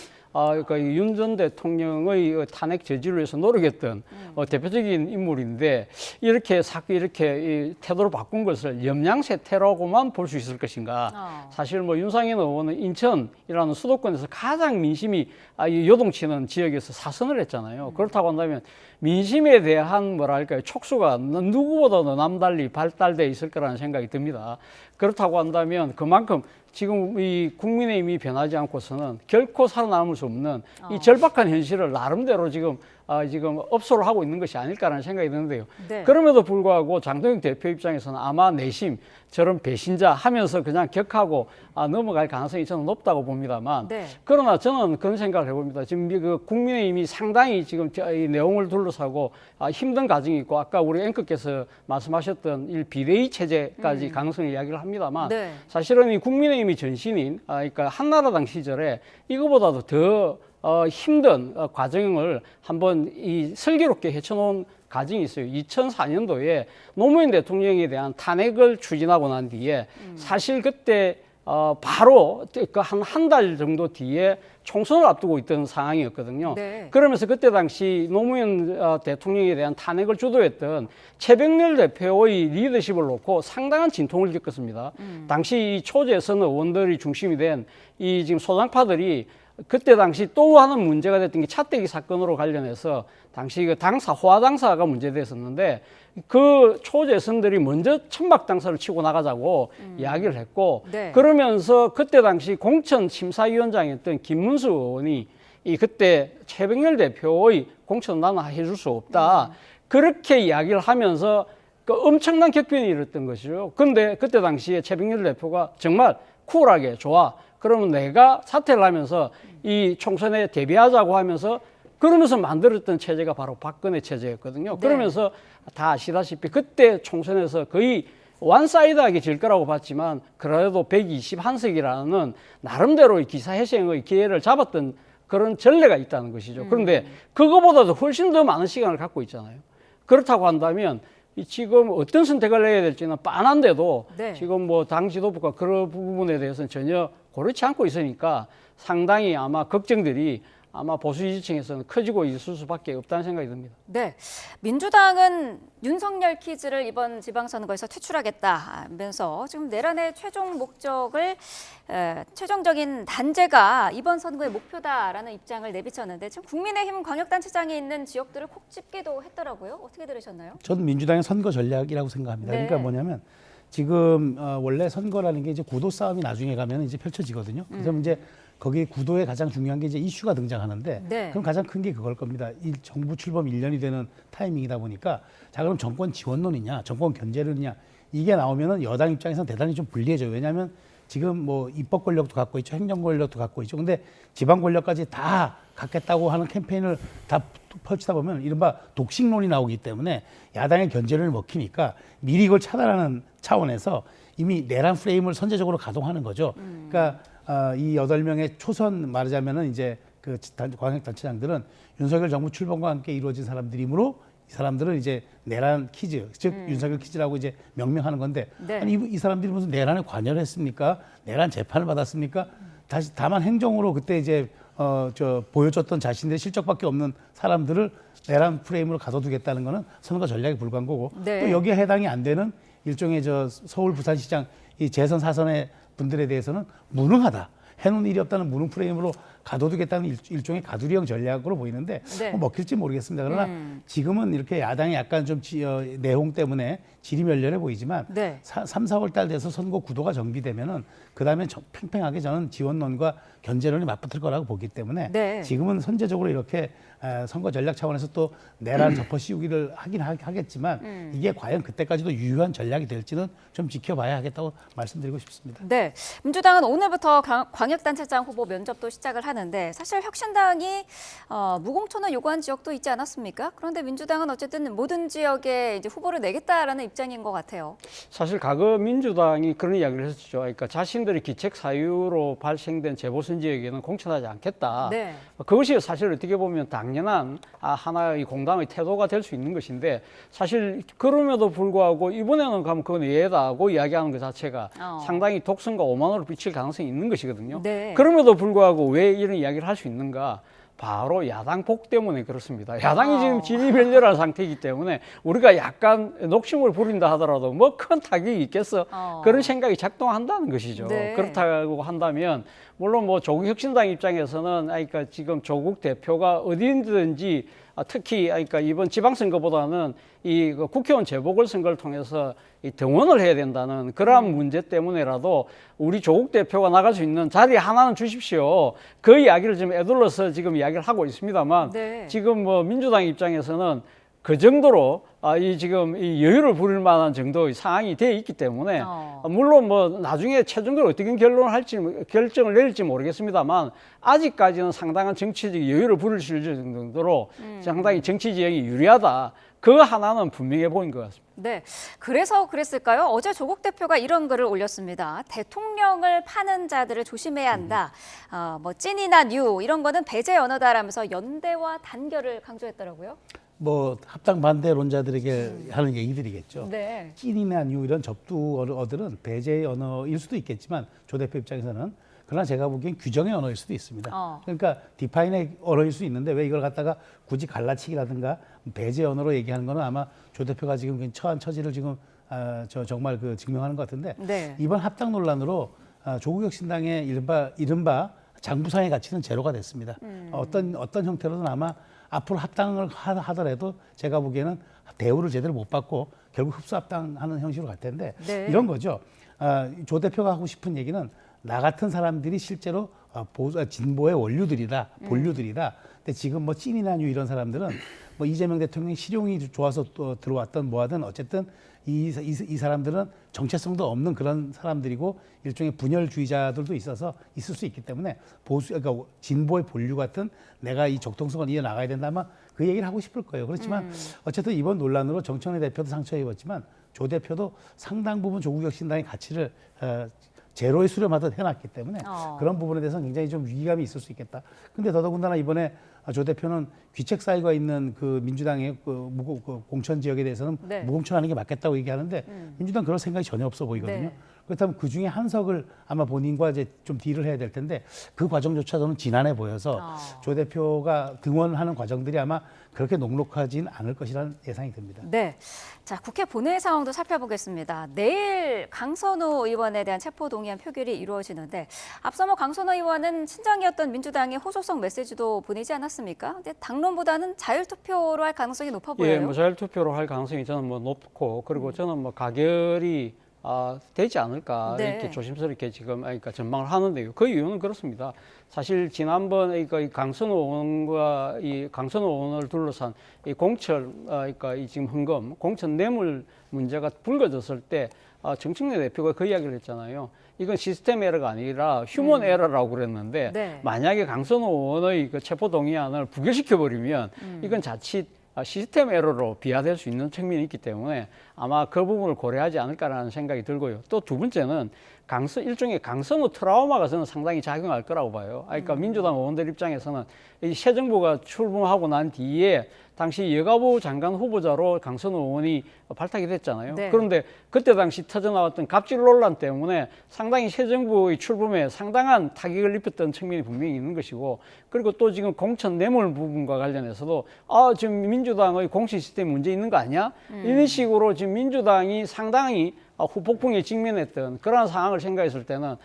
윤 전 대통령의 탄핵 저지를 위해서 노력했던 대표적인 인물인데 이렇게 이 태도를 바꾼 것을 염량세 테러고만 볼 수 있을 것인가? 사실 뭐 윤상현 의원은 인천이라는 수도권에서 가장 민심이 요동치는 지역에서 사선을 했잖아요. 그렇다고 한다면 민심에 대한 뭐랄까요 촉수가 누구보다도 남달리 발달돼 있을 거라는 생각이 듭니다. 그렇다고 한다면 그만큼 지금 이 국민의힘이 변하지 않고서는 결코 살아남을 수 없는 이 절박한 현실을 나름대로 지금 업소를 하고 있는 것이 아닐까라는 생각이 드는데요. 네. 그럼에도 불구하고 장동혁 대표 입장에서는 아마 내심 저런 배신자 하면서 그냥 격하고 넘어갈 가능성이 저는 높다고 봅니다만 네. 그러나 저는 그런 생각을 해봅니다. 지금 그 국민의힘이 상당히 지금 이 내용을 둘러싸고 힘든 과정이 있고 아까 우리 앵커께서 말씀하셨던 이 비대위 체제까지 가능성을 이야기를 합니다만 네. 사실은 이 국민의힘이 전신인 그러니까 한나라당 시절에 이거보다도 더 힘든 과정을 한번 이 슬기롭게 헤쳐놓은 과정이 있어요. 2004년도에 노무현 대통령에 대한 탄핵을 추진하고 난 뒤에 사실 그때 바로 한 달 정도 뒤에 총선을 앞두고 있던 상황이었거든요. 네. 그러면서 그때 당시 노무현 대통령에 대한 탄핵을 주도했던 최병렬 대표의 리더십을 놓고 상당한 진통을 겪었습니다. 당시 이 초재선 의원들이 중심이 된 이 지금 소장파들이 그때 당시 또 하는 문제가 됐던 게 차떼기 사건으로 관련해서 당시 그 당사, 호화 당사가 문제됐었는데 그 초재선들이 먼저 천막 당사를 치고 나가자고 이야기를 했고 네. 그러면서 그때 당시 공천 심사위원장이었던 김문수 의원이 그때 최병렬 대표의 공천 나는 해줄 수 없다. 그렇게 이야기를 하면서 그 엄청난 격변이 일었던 것이죠. 근데 그때 당시에 최병렬 대표가 정말 쿨하게 좋아. 그러면 내가 사퇴를 하면서 이 총선에 대비하자고 하면서 그러면서 만들었던 체제가 바로 박근혜 체제였거든요. 네. 그러면서 다 아시다시피 그때 총선에서 거의 완사이드하게 질 거라고 봤지만 그래도 121석이라는 나름대로의 기사회생의 기회를 잡았던 그런 전례가 있다는 것이죠. 그런데 그거보다도 훨씬 더 많은 시간을 갖고 있잖아요. 그렇다고 한다면 지금 어떤 선택을 해야 될지는 빤한데도 네. 지금 뭐 당 지도부가 그런 부분에 대해서는 전혀 고르지 않고 있으니까 상당히 아마 걱정들이 아마 보수 지지층에서는 커지고 있을 수밖에 없다는 생각이 듭니다. 네, 민주당은 윤석열 퀴즈를 이번 지방선거에서 퇴출하겠다면서 지금 내란의 최종 목적을 최종적인 단죄가 이번 선거의 목표다라는 입장을 내비쳤는데 지금 국민의힘 광역단체장이 있는 지역들을 콕 집기도 했더라고요. 어떻게 들으셨나요? 저는 민주당의 선거 전략이라고 생각합니다. 네. 그러니까 뭐냐면 지금 원래 선거라는 게 이제 구도 싸움이 나중에 가면 이제 펼쳐지거든요. 그래서 이제 거기 구도에 가장 중요한 게 이제 이슈가 등장하는데 네. 그럼 가장 큰 게 그걸 겁니다. 이 정부 출범 1년이 되는 타이밍이다 보니까 자 그럼 정권 지원론이냐 정권 견제론이냐 이게 나오면은 여당 입장에서는 대단히 좀 불리해져요. 왜냐하면 지금 뭐 입법 권력도 갖고 있죠. 행정 권력도 갖고 있죠. 근데 지방 권력까지 다 갖겠다고 하는 캠페인을 다 펼치다 보면 이른바 독식론이 나오기 때문에 야당의 견제를 먹히니까 미리 이걸 차단하는 차원에서 이미 내란 프레임을 선제적으로 가동하는 거죠. 그러니까 이 8명의 초선 말하자면은 이제 그 광역단체장들은 윤석열 정부 출범과 함께 이루어진 사람들이므로 이 사람들은 이제 내란 퀴즈, 즉 윤석열 퀴즈라고 이제 명명하는 건데 네. 아니 이 사람들이 무슨 내란에 관여를 했습니까? 내란 재판을 받았습니까? 다만 행정으로 그때 이제 보여줬던 자신들의 실적밖에 없는 사람들을 내란 프레임으로 가둬두겠다는 거는 선거 전략에 불과한 거고 네. 또 여기에 해당이 안 되는 일종의 서울 부산시장 이 재선 사선의 분들에 대해서는 무능하다. 해놓은 일이 없다는 무능 프레임으로 가둬두겠다는 일종의 가두리형 전략으로 보이는데 네. 먹힐지 모르겠습니다. 그러나 지금은 이렇게 야당이 약간 좀 내홍 때문에 질이 멸렬해 보이지만 네. 3, 4월 달 돼서 선거 구도가 정비되면은 그다음에 팽팽하게 저는 지원론과 견제론이 맞붙을 거라고 보기 때문에 네. 지금은 선제적으로 이렇게 선거 전략 차원에서 또 내란 덮어 씌우기를 하긴 하겠지만 이게 과연 그때까지도 유효한 전략이 될지는 좀 지켜봐야 하겠다고 말씀드리고 싶습니다. 네, 민주당은 오늘부터 광역단체장 후보 면접도 시작을 하는 하는데 사실 혁신당이 무공천을 요구한 지역도 있지 않았습니까? 그런데 민주당은 어쨌든 모든 지역에 이제 후보를 내겠다라는 입장인 것 같아요. 사실 과거 민주당이 그런 이야기를 했었죠. 그러니까 자신들이 기책 사유로 발생된 재보선 지역에는 공천하지 않겠다. 네. 그것이 사실 어떻게 보면 당연한 하나의 공당의 태도가 될 수 있는 것인데 사실 그럼에도 불구하고 이번에는 가면 그건 예다고 이야기하는 것 자체가 상당히 독선과 오만으로 비칠 가능성이 있는 것이거든요. 네. 그럼에도 불구하고 왜 이런 이야기를 할 수 있는가? 바로 야당 복 때문에 그렇습니다. 야당이 지금 진입멸렬한 상태이기 때문에 우리가 약간 녹심을 부린다 하더라도 뭐 큰 타격이 있겠어. 그런 생각이 작동한다는 것이죠. 네. 그렇다고 한다면 물론 뭐 조국 혁신당 입장에서는 그러니까 지금 조국 대표가 어디든지 특히 그러니까 이번 지방선거보다는 이 국회의원 재보궐선거를 통해서 이 등원을 해야 된다는 그러한 문제 때문에라도 우리 조국 대표가 나갈 수 있는 자리 하나는 주십시오. 그 이야기를 지금 애둘러서 지금 이야기를 하고 있습니다만 네. 지금 뭐 민주당 입장에서는 그 정도로 이 지금 이 여유를 부릴 만한 정도의 상황이 돼 있기 때문에 물론 뭐 나중에 최종적으로 어떻게 결정을 내릴지 모르겠습니다만 아직까지는 상당한 정치적 여유를 부릴 수 있는 정도로 상당히 정치 지형이 유리하다. 그 하나는 분명해 보인 것 같습니다. 네, 그래서 그랬을까요? 어제 조국 대표가 이런 글을 올렸습니다. 대통령을 파는 자들을 조심해야 한다. 뭐 찐이나 뉴 이런 거는 배제 언어다라면서 연대와 단결을 강조했더라고요. 뭐 합당 반대론자들에게 하는 얘기들이겠죠. 네. 찐이나 뉴 이런 접두 언어들은 배제의 언어일 수도 있겠지만 조 대표 입장에서는 그러나 제가 보기엔 규정의 언어일 수도 있습니다. 그러니까 디파인의 언어일 수 있는데 왜 이걸 갖다가 굳이 갈라치기라든가 배제 언어로 얘기하는 거는 아마 조 대표가 지금 처한 처지를 지금 정말 증명하는 것 같은데 네. 이번 합당 논란으로 조국 혁신당의 이른바 장부상의 가치는 제로가 됐습니다. 어떤 형태로든 아마 앞으로 합당을 하더라도 제가 보기에는 대우를 제대로 못 받고 결국 흡수 합당하는 형식으로 갈 텐데 네. 이런 거죠. 조 대표가 하고 싶은 얘기는 나 같은 사람들이 실제로 진보의 원류들이다, 본류들이다. 근데 지금 뭐 찐이나 뉴 이런 사람들은 뭐 이재명 대통령이 실용이 좋아서 또 들어왔던 뭐하든 어쨌든 이 사람들은 정체성도 없는 그런 사람들이고 일종의 분열주의자들도 있어서 있을 수 있기 때문에 그러니까 진보의 본류 같은 내가 이 적통성을 이어나가야 된다면 그 얘기를 하고 싶을 거예요. 그렇지만 어쨌든 이번 논란으로 정청래 대표도 상처 입었지만 조 대표도 상당 부분 조국 혁신당의 가치를 제로에 수렴하듯 해놨기 때문에 그런 부분에 대해서는 굉장히 좀 위기감이 있을 수 있겠다. 근데 더더군다나 이번에 조 대표는 귀책 사유가 있는 그 민주당의 공천 지역에 대해서는 네. 무공천하는 게 맞겠다고 얘기하는데 민주당 그럴 생각이 전혀 없어 보이거든요. 네. 그렇다면 그 중에 한석을 아마 본인과 이제 좀 딜을 해야 될 텐데 그 과정조차 저는 지난해 보여서 조 대표가 등원하는 과정들이 아마 그렇게 녹록하진 않을 것이라는 예상이 듭니다. 네. 자, 국회 본회의 상황도 살펴보겠습니다. 내일 강선우 의원에 대한 체포동의안 표결이 이루어지는데 앞서 뭐 강선우 의원은 친정이었던 민주당의 호소성 메시지도 보내지 않았습니까? 근데 당론보다는 자율투표로 할 가능성이 높아 보여요. 예, 뭐 자율투표로 할 가능성이 저는 뭐 높고 그리고 저는 뭐 가결이 되지 않을까 네. 이렇게 조심스럽게 지금 그러니까 전망을 하는데요. 그 이유는 그렇습니다. 사실 지난번 이 강선우 의원과 이 강선우 의원을 둘러싼 이 공천 그러니까 이 지금 헌금 공천 뇌물 문제가 불거졌을 때 정청래 대표가 그 이야기를 했잖아요. 이건 시스템 에러가 아니라 휴먼 에러라고 그랬는데 네. 만약에 강선우 의원의 그 체포 동의안을 부결시켜 버리면 이건 자칫 시스템 에러로 비화될 수 있는 측면이 있기 때문에 아마 그 부분을 고려하지 않을까라는 생각이 들고요. 또 두 번째는 일종의 강선우 트라우마가 저는 상당히 작용할 거라고 봐요. 그러니까 민주당 의원들 입장에서는 이 새 정부가 출범하고 난 뒤에 당시 여가부 장관 후보자로 강선우 의원이 발탁이 됐잖아요. 네. 그런데 그때 당시 터져나왔던 갑질 논란 때문에 상당히 새 정부의 출범에 상당한 타격을 입혔던 측면이 분명히 있는 것이고 그리고 또 지금 공천 뇌물 부분과 관련해서도 지금 민주당의 공천 시스템 문제 있는 거 아니야? 이런 식으로 지금 민주당이 상당히 후폭풍에 직면했던 그러한 상황을 생각했을 때는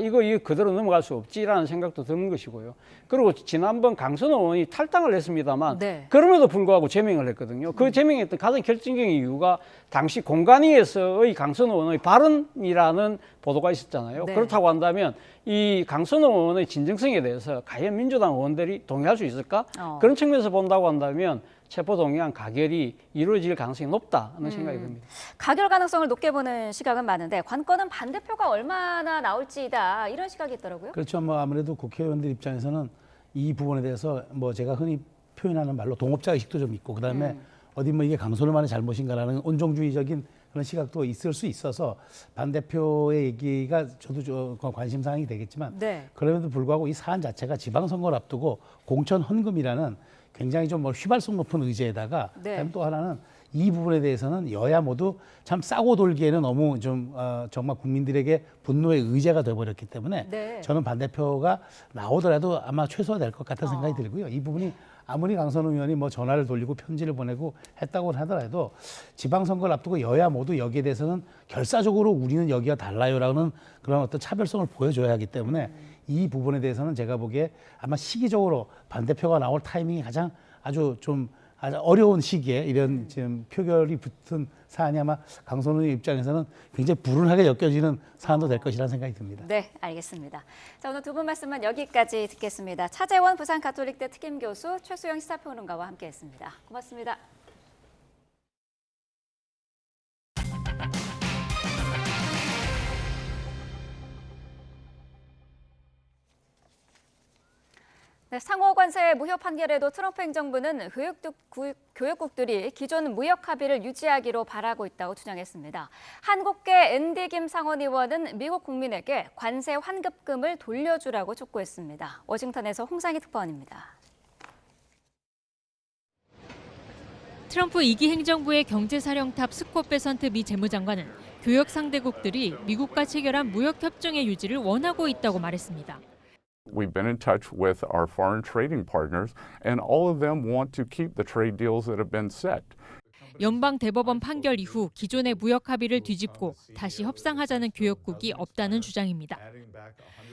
이거 그대로 넘어갈 수 없지라는 생각도 드는 것이고요. 그리고 지난번 강선우 의원이 탈당을 했습니다만 네. 그럼에도 불구하고 제명을 했거든요. 그 제명했던 가장 결정적인 이유가 당시 공관위에서의 강선우 의원의 발언이라는 보도가 있었잖아요. 네. 그렇다고 한다면 이 강선우 의원의 진정성에 대해서 과연 민주당 의원들이 동의할 수 있을까? 그런 측면에서 본다고 한다면 체포동의안 가결이 이루어질 가능성이 높다는 생각이 듭니다. 가결 가능성을 높게 보는 시각은 많은데 관건은 반대표가 얼마나 나올지다 이런 시각이 있더라고요. 그렇죠. 뭐 아무래도 국회의원들 입장에서는 이 부분에 대해서 뭐 제가 흔히 표현하는 말로 동업자 의식도 좀 있고 그다음에 어디 뭐 이게 강선우만의 잘못인가라는 온종주의적인 그런 시각도 있을 수 있어서 반 대표의 얘기가 저도 관심 사항이 되겠지만 그럼에도 불구하고 이 사안 자체가 지방선거를 앞두고 공천 헌금이라는 굉장히 좀 뭐 휘발성 높은 의제에다가 그다음에 또 하나는 이 부분에 대해서는 여야 모두 참 싸고 돌기에는 너무 좀 정말 국민들에게 분노의 의제가 되어버렸기 때문에 저는 반 대표가 나오더라도 아마 최소화될 것 같은 생각이 들고요. 이 부분이 아무리 강선우 의원이 뭐 전화를 돌리고 편지를 보내고 했다고 하더라도 지방선거를 앞두고 여야 모두 여기에 대해서는 결사적으로 우리는 여기가 달라요라는 그런 어떤 차별성을 보여줘야 하기 때문에 이 부분에 대해서는 제가 보기에 아마 시기적으로 반 대표가 나올 타이밍이 가장 아주 어려운 시기에 이런 지금 표결이 붙은 사안이 아마 강선우 입장에서는 굉장히 불운하게 엮여지는 사안도 될 것이라는 생각이 듭니다. 네, 알겠습니다. 자, 오늘 두 분 말씀은 여기까지 듣겠습니다. 차재원 부산가톨릭대 특임교수, 최수영 시사평론가와 함께했습니다. 고맙습니다. 네, 상호 관세 무효 판결에도 트럼프 행정부는 교역국들이 기존 무역 합의를 유지하기로 바라고 있다고 주장했습니다. 한국계 앤디 김 상원 의원은 미국 국민에게 관세 환급금을 돌려주라고 촉구했습니다. 워싱턴에서 홍상희 특파원입니다. 트럼프 2기 행정부의 경제사령탑 스콧 베선트 미 재무장관은 교역 상대국들이 미국과 체결한 무역 협정의 유지를 원하고 있다고 말했습니다. We've been in touch with our foreign trading partners, and all of them want to keep the trade deals that have been set. 연방 대법원 판결 이후 기존의 무역 합의를 뒤집고 다시 협상하자는 교역국이 없다는 주장입니다.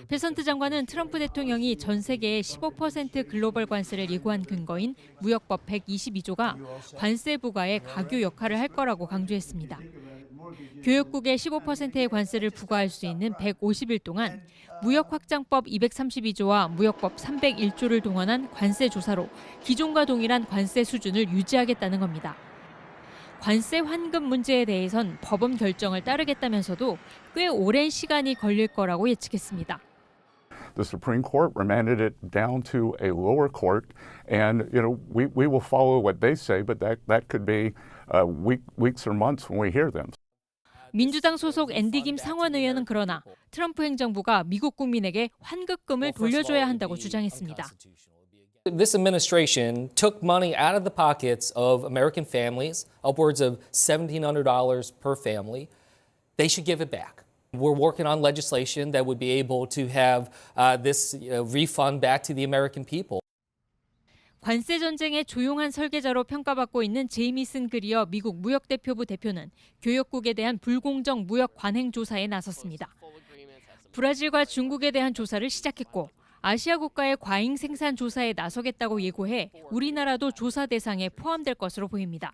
베선트 장관은 트럼프 대통령이 전 세계의 15% 글로벌 관세를 예고한 근거인 무역법 122조가 관세 부과에 가교 역할을 할 거라고 강조했습니다. 교역국에 15%의 관세를 부과할 수 있는 150일 동안 무역확장법 232조와 무역법 301조를 동원한 관세 조사로 기존과 동일한 관세 수준을 유지하겠다는 겁니다. 관세 환급 문제에 대해선 법원 결정을 따르겠다면서도 꽤 오랜 시간이 걸릴 거라고 예측했습니다. The Supreme Court remanded it down to a lower court, and we will follow what they say, but that could be weeks or months when we hear them. 민주당 소속 앤디 김 상원 의원은 그러나 트럼프 행정부가 미국 국민에게 환급금을 돌려줘야 한다고 주장했습니다. This administration took money out of the pockets of American families, upwards of $1,700 per family. They should give it back. We're working on legislation that would be able to have this refund back to the American people. 관세 전쟁의 조용한 설계자로 평가받고 있는 제이미슨 그리어 미국 무역대표부 대표는 교역국에 대한 불공정 무역 관행 조사에 나섰습니다. 브라질과 중국에 대한 조사를 시작했고 아시아 국가의 과잉 생산 조사에 나서겠다고 예고해 우리나라도 조사 대상에 포함될 것으로 보입니다.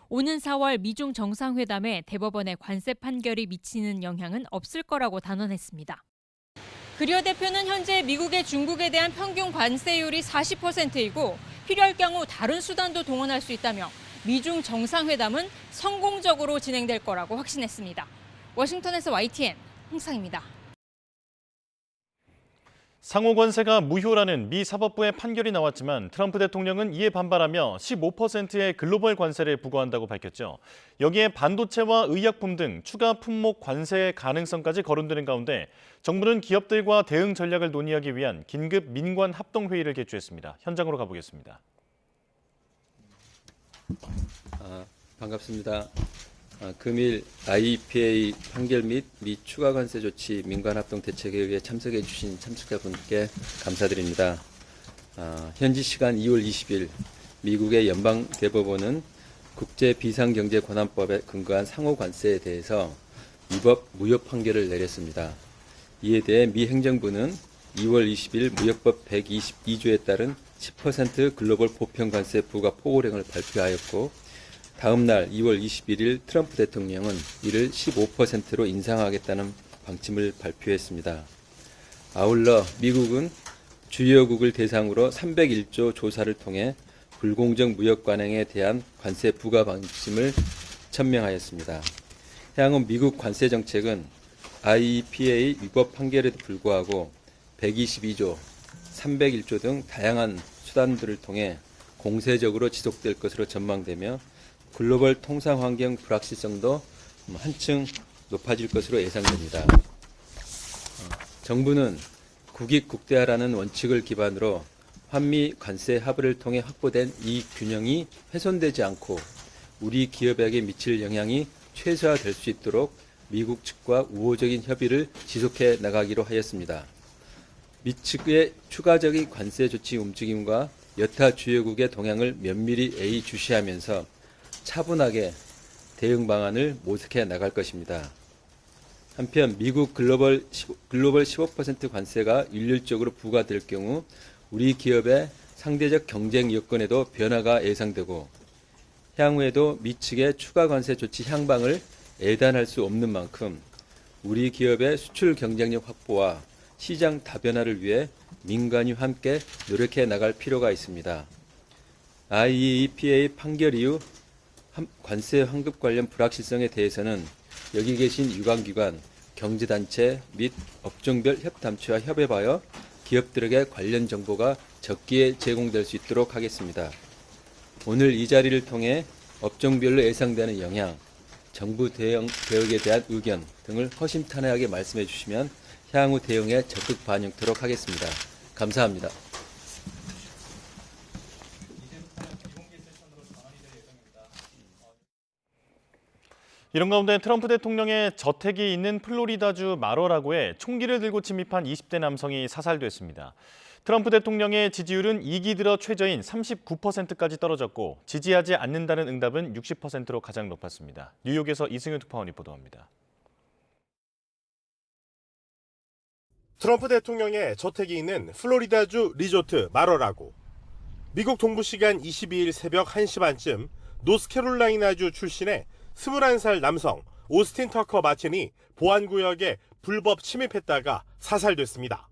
오는 4월 미중 정상회담에 대법원의 관세 판결이 미치는 영향은 없을 거라고 단언했습니다. 그리어 대표는 현재 미국의 중국에 대한 평균 관세율이 40%이고 필요할 경우 다른 수단도 동원할 수 있다며 미중 정상회담은 성공적으로 진행될 거라고 확신했습니다. 워싱턴에서 YTN 홍상입니다. 상호 관세가 무효라는 미 사법부의 판결이 나왔지만 트럼프 대통령은 이에 반발하며 15%의 글로벌 관세를 부과한다고 밝혔죠. 여기에 반도체와 의약품 등 추가 품목 관세 가능성까지 거론되는 가운데 정부는 기업들과 대응 전략을 논의하기 위한 긴급 민관 합동회의를 개최했습니다. 현장으로 가보겠습니다. 반갑습니다. 금일 IEPA 판결 및 미 추가 관세 조치 민관합동대책회의에 참석해 주신 참석자분께 감사드립니다. 현지 시간 2월 20일 미국의 연방대법원은 국제비상경제권한법에 근거한 상호 관세에 대해서 위법 무효 판결을 내렸습니다. 이에 대해 미 행정부는 2월 20일 무역법 122조에 따른 10% 글로벌 보편 관세 부과 포고령을 발표하였고 다음 날 2월 21일 트럼프 대통령은 이를 15%로 인상하겠다는 방침을 발표했습니다. 아울러 미국은 주요국을 대상으로 301조 조사를 통해 불공정 무역 관행에 대한 관세 부과 방침을 천명하였습니다. 향후 미국 관세 정책은 IEPA 위법 판결에도 불구하고 122조 301조 등 다양한 수단들을 통해 공세적으로 지속될 것으로 전망되며 글로벌 통상 환경 불확실성도 한층 높아질 것으로 예상됩니다. 정부는 국익 국대화라는 원칙을 기반으로 한미 관세 합의를 통해 확보된 이익 균형이 훼손되지 않고 우리 기업에게 미칠 영향이 최소화될 수 있도록 미국 측과 우호적인 협의를 지속해 나가기로 하였습니다. 미 측의 추가적인 관세 조치 움직임과 여타 주요국의 동향을 면밀히 예의주시하면서 차분하게 대응 방안을 모색해 나갈 것입니다. 한편 미국 글로벌 15% 관세가 일률적으로 부과될 경우 우리 기업의 상대적 경쟁 여건에도 변화가 예상되고 향후에도 미 측의 추가 관세 조치 향방을 예단할 수 없는 만큼 우리 기업의 수출 경쟁력 확보와 시장 다변화를 위해 민간이 함께 노력해 나갈 필요가 있습니다. IEEPA 판결 이후 관세 환급 관련 불확실성에 대해서는 여기 계신 유관기관, 경제단체 및 업종별 협담체와 협의하여 기업들에게 관련 정보가 적기에 제공될 수 있도록 하겠습니다. 오늘 이 자리를 통해 업종별로 예상되는 영향, 정부 대응에 대한 의견 등을 허심탄회하게 말씀해 주시면 향후 대응에 적극 반영토록 하겠습니다. 감사합니다. 이런 가운데 트럼프 대통령의 저택이 있는 플로리다주 마러라고에 총기를 들고 침입한 20대 남성이 사살됐습니다. 트럼프 대통령의 지지율은 2기 들어 최저인 39%까지 떨어졌고 지지하지 않는다는 응답은 60%로 가장 높았습니다. 뉴욕에서 이승윤 특파원이 보도합니다. 트럼프 대통령의 저택이 있는 플로리다주 리조트 마러라고. 미국 동부 시간 22일 새벽 1시 반쯤 노스캐롤라이나주 출신의 21살 남성 오스틴 터커 마틴이 보안구역에 불법 침입했다가 사살됐습니다.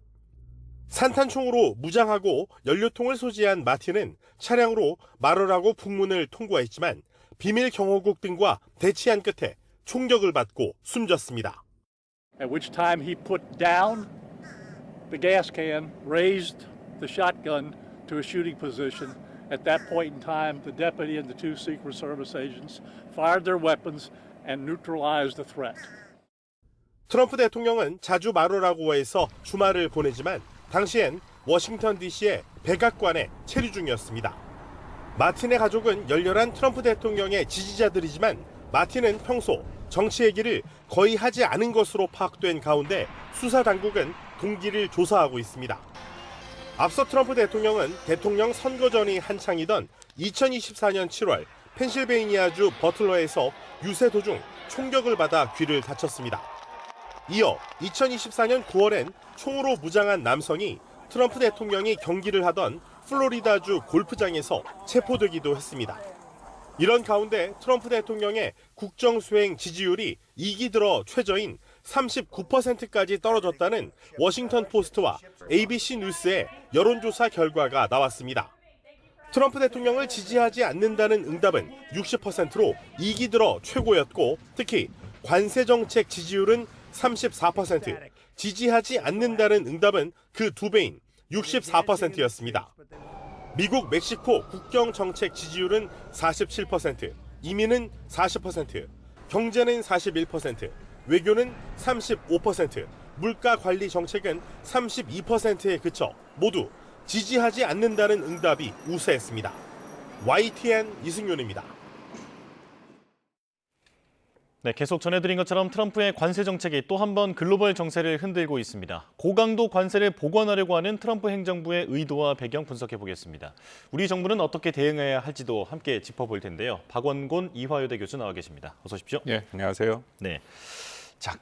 산탄총으로 무장하고 연료통을 소지한 마틴은 차량으로 마러라고 북문을 통과했지만 비밀 경호국 등과 대치한 끝에 총격을 받고 숨졌습니다. At which time he put down the gas can, raised the shotgun to a shooting position. At that point in time, the deputy and the two Secret Service agents fired their weapons and neutralized the threat. 트럼프 대통령은 자주 마러라고에서 주말을 보내지만 당시엔 워싱턴 DC의 백악관에 체류 중이었습니다. 마틴의 가족은 열렬한 트럼프 대통령의 지지자들이지만 마틴은 평소 정치 얘기를 거의 하지 않은 것으로 파악된 가운데 수사 당국은 동기를 조사하고 있습니다. 앞서 트럼프 대통령은 대통령 선거 전이 한창이던 2024년 7월 펜실베이니아주 버틀러에서 유세 도중 총격을 받아 귀를 다쳤습니다. 이어 2024년 9월엔 총으로 무장한 남성이 트럼프 대통령이 경기를 하던 플로리다주 골프장에서 체포되기도 했습니다. 이런 가운데 트럼프 대통령의 국정수행 지지율이 2기 들어 최저인 39%까지 떨어졌다는 워싱턴 포스트와 ABC 뉴스의 여론조사 결과가 나왔습니다. 트럼프 대통령을 지지하지 않는다는 응답은 60%로 2기 들어 최고였고 특히 관세정책 지지율은 34%, 지지하지 않는다는 응답은 그 2배인 64%였습니다. 미국 멕시코 국경정책 지지율은 47%, 이민은 40%, 경제는 41%, 외교는 35%, 물가관리 정책은 32%에 그쳐 모두 지지하지 않는다는 응답이 우세했습니다. YTN 이승윤입니다. 네, 계속 전해드린 것처럼 트럼프의 관세 정책이 또 한 번 글로벌 정세를 흔들고 있습니다. 고강도 관세를 복원하려고 하는 트럼프 행정부의 의도와 배경 분석해 보겠습니다. 우리 정부는 어떻게 대응해야 할지도 함께 짚어볼 텐데요. 박원곤 이화여대 교수 나와 계십니다. 어서 오십시오. 네, 안녕하세요. 네. 자,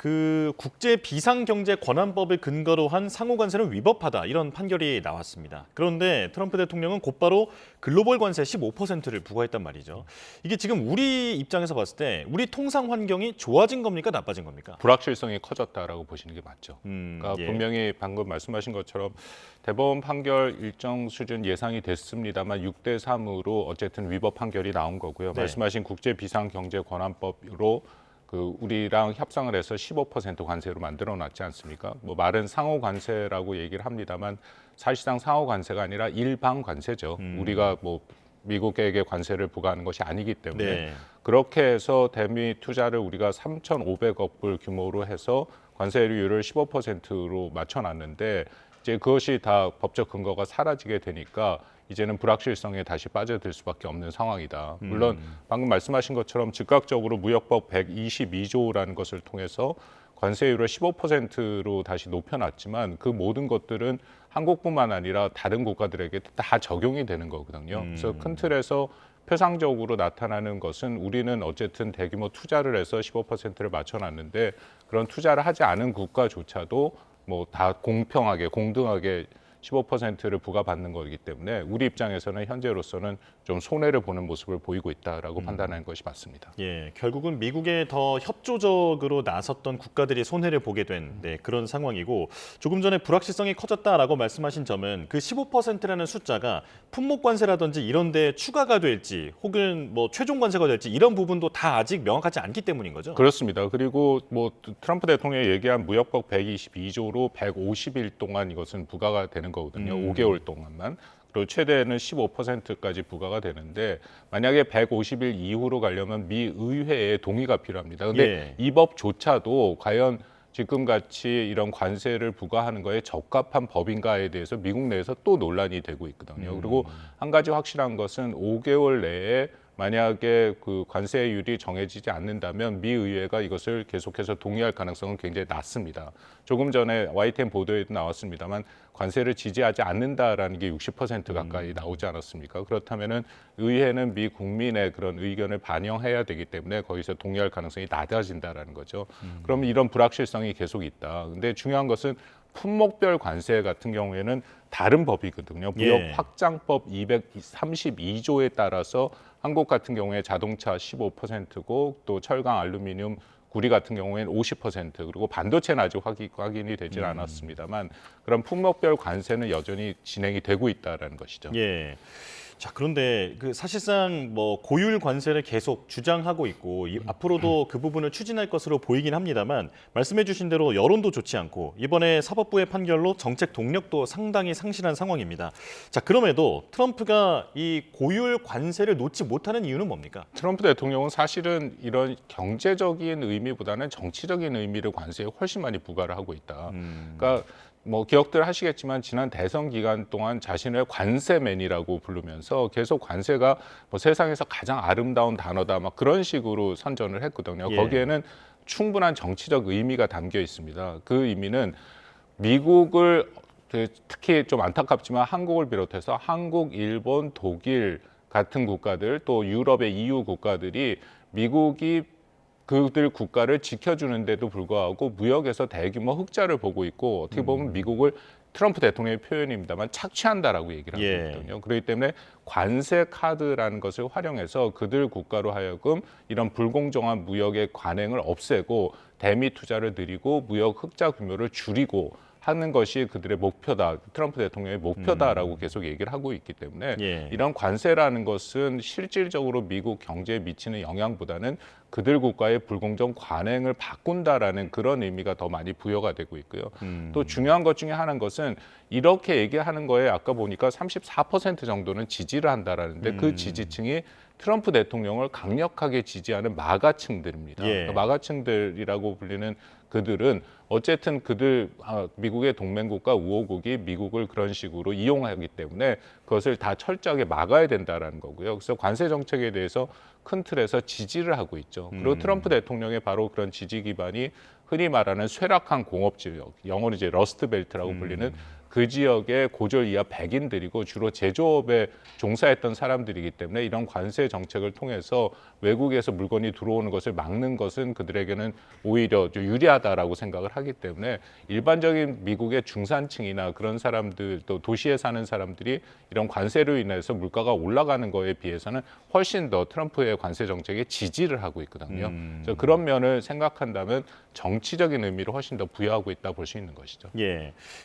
국제 비상경제 권한법을 근거로 한 상호 관세는 위법하다 이런 판결이 나왔습니다. 그런데 트럼프 대통령은 곧바로 글로벌 관세 15%를 부과했단 말이죠. 이게 지금 우리 입장에서 봤을 때 우리 통상 환경이 좋아진 겁니까, 나빠진 겁니까? 불확실성이 커졌다라고 보시는 게 맞죠. 그러니까 예. 분명히 방금 말씀하신 것처럼 대법원 판결 일정 수준 예상이 됐습니다만 6대 3으로 어쨌든 위법 판결이 나온 거고요. 네. 말씀하신 국제 비상경제 권한법으로 그 우리랑 협상을 해서 15% 관세로 만들어 놨지 않습니까? 뭐 말은 상호 관세라고 얘기를 합니다만 사실상 상호 관세가 아니라 일방 관세죠. 우리가 뭐 미국에게 관세를 부과하는 것이 아니기 때문에 네. 그렇게 해서 대미 투자를 우리가 3,500억 불 규모로 해서 관세율을 15%로 맞춰놨는데 이제 그것이 다 법적 근거가 사라지게 되니까 이제는 불확실성에 다시 빠져들 수밖에 없는 상황이다. 물론 방금 말씀하신 것처럼 즉각적으로 무역법 122조라는 것을 통해서 관세율을 15%로 다시 높여놨지만 그 모든 것들은 한국뿐만 아니라 다른 국가들에게 다 적용이 되는 거거든요. 그래서 큰 틀에서 표상적으로 나타나는 것은 우리는 어쨌든 대규모 투자를 해서 15%를 맞춰놨는데 그런 투자를 하지 않은 국가조차도 뭐 다 공평하게 공등하게 15%를 부과받는 거기 때문에 우리 입장에서는 현재로서는 좀 손해를 보는 모습을 보이고 있다라고 판단하는 것이 맞습니다. 예, 결국은 미국에 더 협조적으로 나섰던 국가들이 손해를 보게 된 그런 상황이고 조금 전에 불확실성이 커졌다라고 말씀하신 점은 그 15%라는 숫자가 품목 관세라든지 이런 데 추가가 될지 혹은 뭐 최종 관세가 될지 이런 부분도 다 아직 명확하지 않기 때문인 거죠? 그렇습니다. 그리고 뭐 트럼프 대통령이 얘기한 무역법 122조로 150일 동안 이것은 부과가 되는 거거든요. 5개월 동안만. 그리고 최대는 15%까지 부과가 되는데 만약에 150일 이후로 가려면 미 의회의 동의가 필요합니다. 그런데 이 법조차도 과연 지금같이 이런 관세를 부과하는 거에 적합한 법인가에 대해서 미국 내에서 또 논란이 되고 있거든요. 그리고 한 가지 확실한 것은 5개월 내에 만약에 그 관세율이 정해지지 않는다면 미 의회가 이것을 계속해서 동의할 가능성은 굉장히 낮습니다. 조금 전에 YTN 보도에도 나왔습니다만 관세를 지지하지 않는다라는 게 60% 가까이 나오지 않았습니까? 그렇다면은 의회는 미 국민의 그런 의견을 반영해야 되기 때문에 거기서 동의할 가능성이 낮아진다라는 거죠. 그러면 이런 불확실성이 계속 있다. 근데 중요한 것은 품목별 관세 같은 경우에는 다른 법이거든요. 무역 확장법 232조에 따라서 한국 같은 경우에 자동차 15%고 또 철강, 알루미늄, 구리 같은 경우에는 50% 그리고 반도체는 아직 확인이 되질 않았습니다만 그런 품목별 관세는 여전히 진행이 되고 있다는 것이죠. 예. 자, 그런데 그 사실상 뭐 고율 관세를 계속 주장하고 있고 앞으로도 그 부분을 추진할 것으로 보이긴 합니다만 말씀해 주신 대로 여론도 좋지 않고 이번에 사법부의 판결로 정책 동력도 상당히 상실한 상황입니다. 자, 그럼에도 트럼프가 이 고율 관세를 놓지 못하는 이유는 뭡니까? 트럼프 대통령은 사실은 이런 경제적인 의미보다는 정치적인 의미를 관세에 훨씬 많이 부과를 하고 있다. 그러니까 뭐 기억들 하시겠지만 지난 대선 기간 동안 자신을 관세맨이라고 부르면서 계속 관세가 뭐 세상에서 가장 아름다운 단어다 막 그런 식으로 선전을 했거든요. 거기에는 충분한 정치적 의미가 담겨 있습니다. 그 의미는 미국을 특히 좀 안타깝지만 한국을 비롯해서 한국, 일본, 독일 같은 국가들 또 유럽의 EU 국가들이 미국이 그들 국가를 지켜주는데도 불구하고 무역에서 대규모 흑자를 보고 있고 어떻게 보면 미국을 트럼프 대통령의 표현입니다만 착취한다라고 얘기를 하고 있거든요. 그렇기 때문에 관세 카드라는 것을 활용해서 그들 국가로 하여금 이런 불공정한 무역의 관행을 없애고 대미 투자를 늘리고 무역 흑자 규모를 줄이고 하는 것이 그들의 목표다. 트럼프 대통령의 목표다라고 계속 얘기를 하고 있기 때문에 이런 관세라는 것은 실질적으로 미국 경제에 미치는 영향보다는 그들 국가의 불공정 관행을 바꾼다라는 그런 의미가 더 많이 부여가 되고 있고요. 또 중요한 것 중에 하나인 것은 이렇게 얘기하는 거에 아까 보니까 34% 정도는 지지를 한다라는데 그 지지층이 트럼프 대통령을 강력하게 지지하는 마가층들입니다. 그러니까 마가층들이라고 불리는 그들은 어쨌든 미국의 동맹국가 우호국이 미국을 그런 식으로 이용하기 때문에 그것을 다 철저하게 막아야 된다라는 거고요. 그래서 관세 정책에 대해서 큰 틀에서 지지를 하고 있죠. 그리고 트럼프 대통령의 바로 그런 지지 기반이 흔히 말하는 쇠락한 공업 지역, 영어로 이제 러스트벨트라고 불리는 그 지역의 고졸 이하 백인들이고 주로 제조업에 종사했던 사람들이기 때문에 이런 관세 정책을 통해서 외국에서 물건이 들어오는 것을 막는 것은 그들에게는 오히려 좀 유리하다라고 생각을 하기 때문에 일반적인 미국의 중산층이나 그런 사람들 또 도시에 사는 사람들이 이런 관세로 인해서 물가가 올라가는 거에 비해서는 훨씬 더 트럼프의 관세 정책에 지지를 하고 있거든요. 그래서 그런 면을 생각한다면 정치적인 의미를 훨씬 더 부여하고 있다 볼 수 있는 것이죠.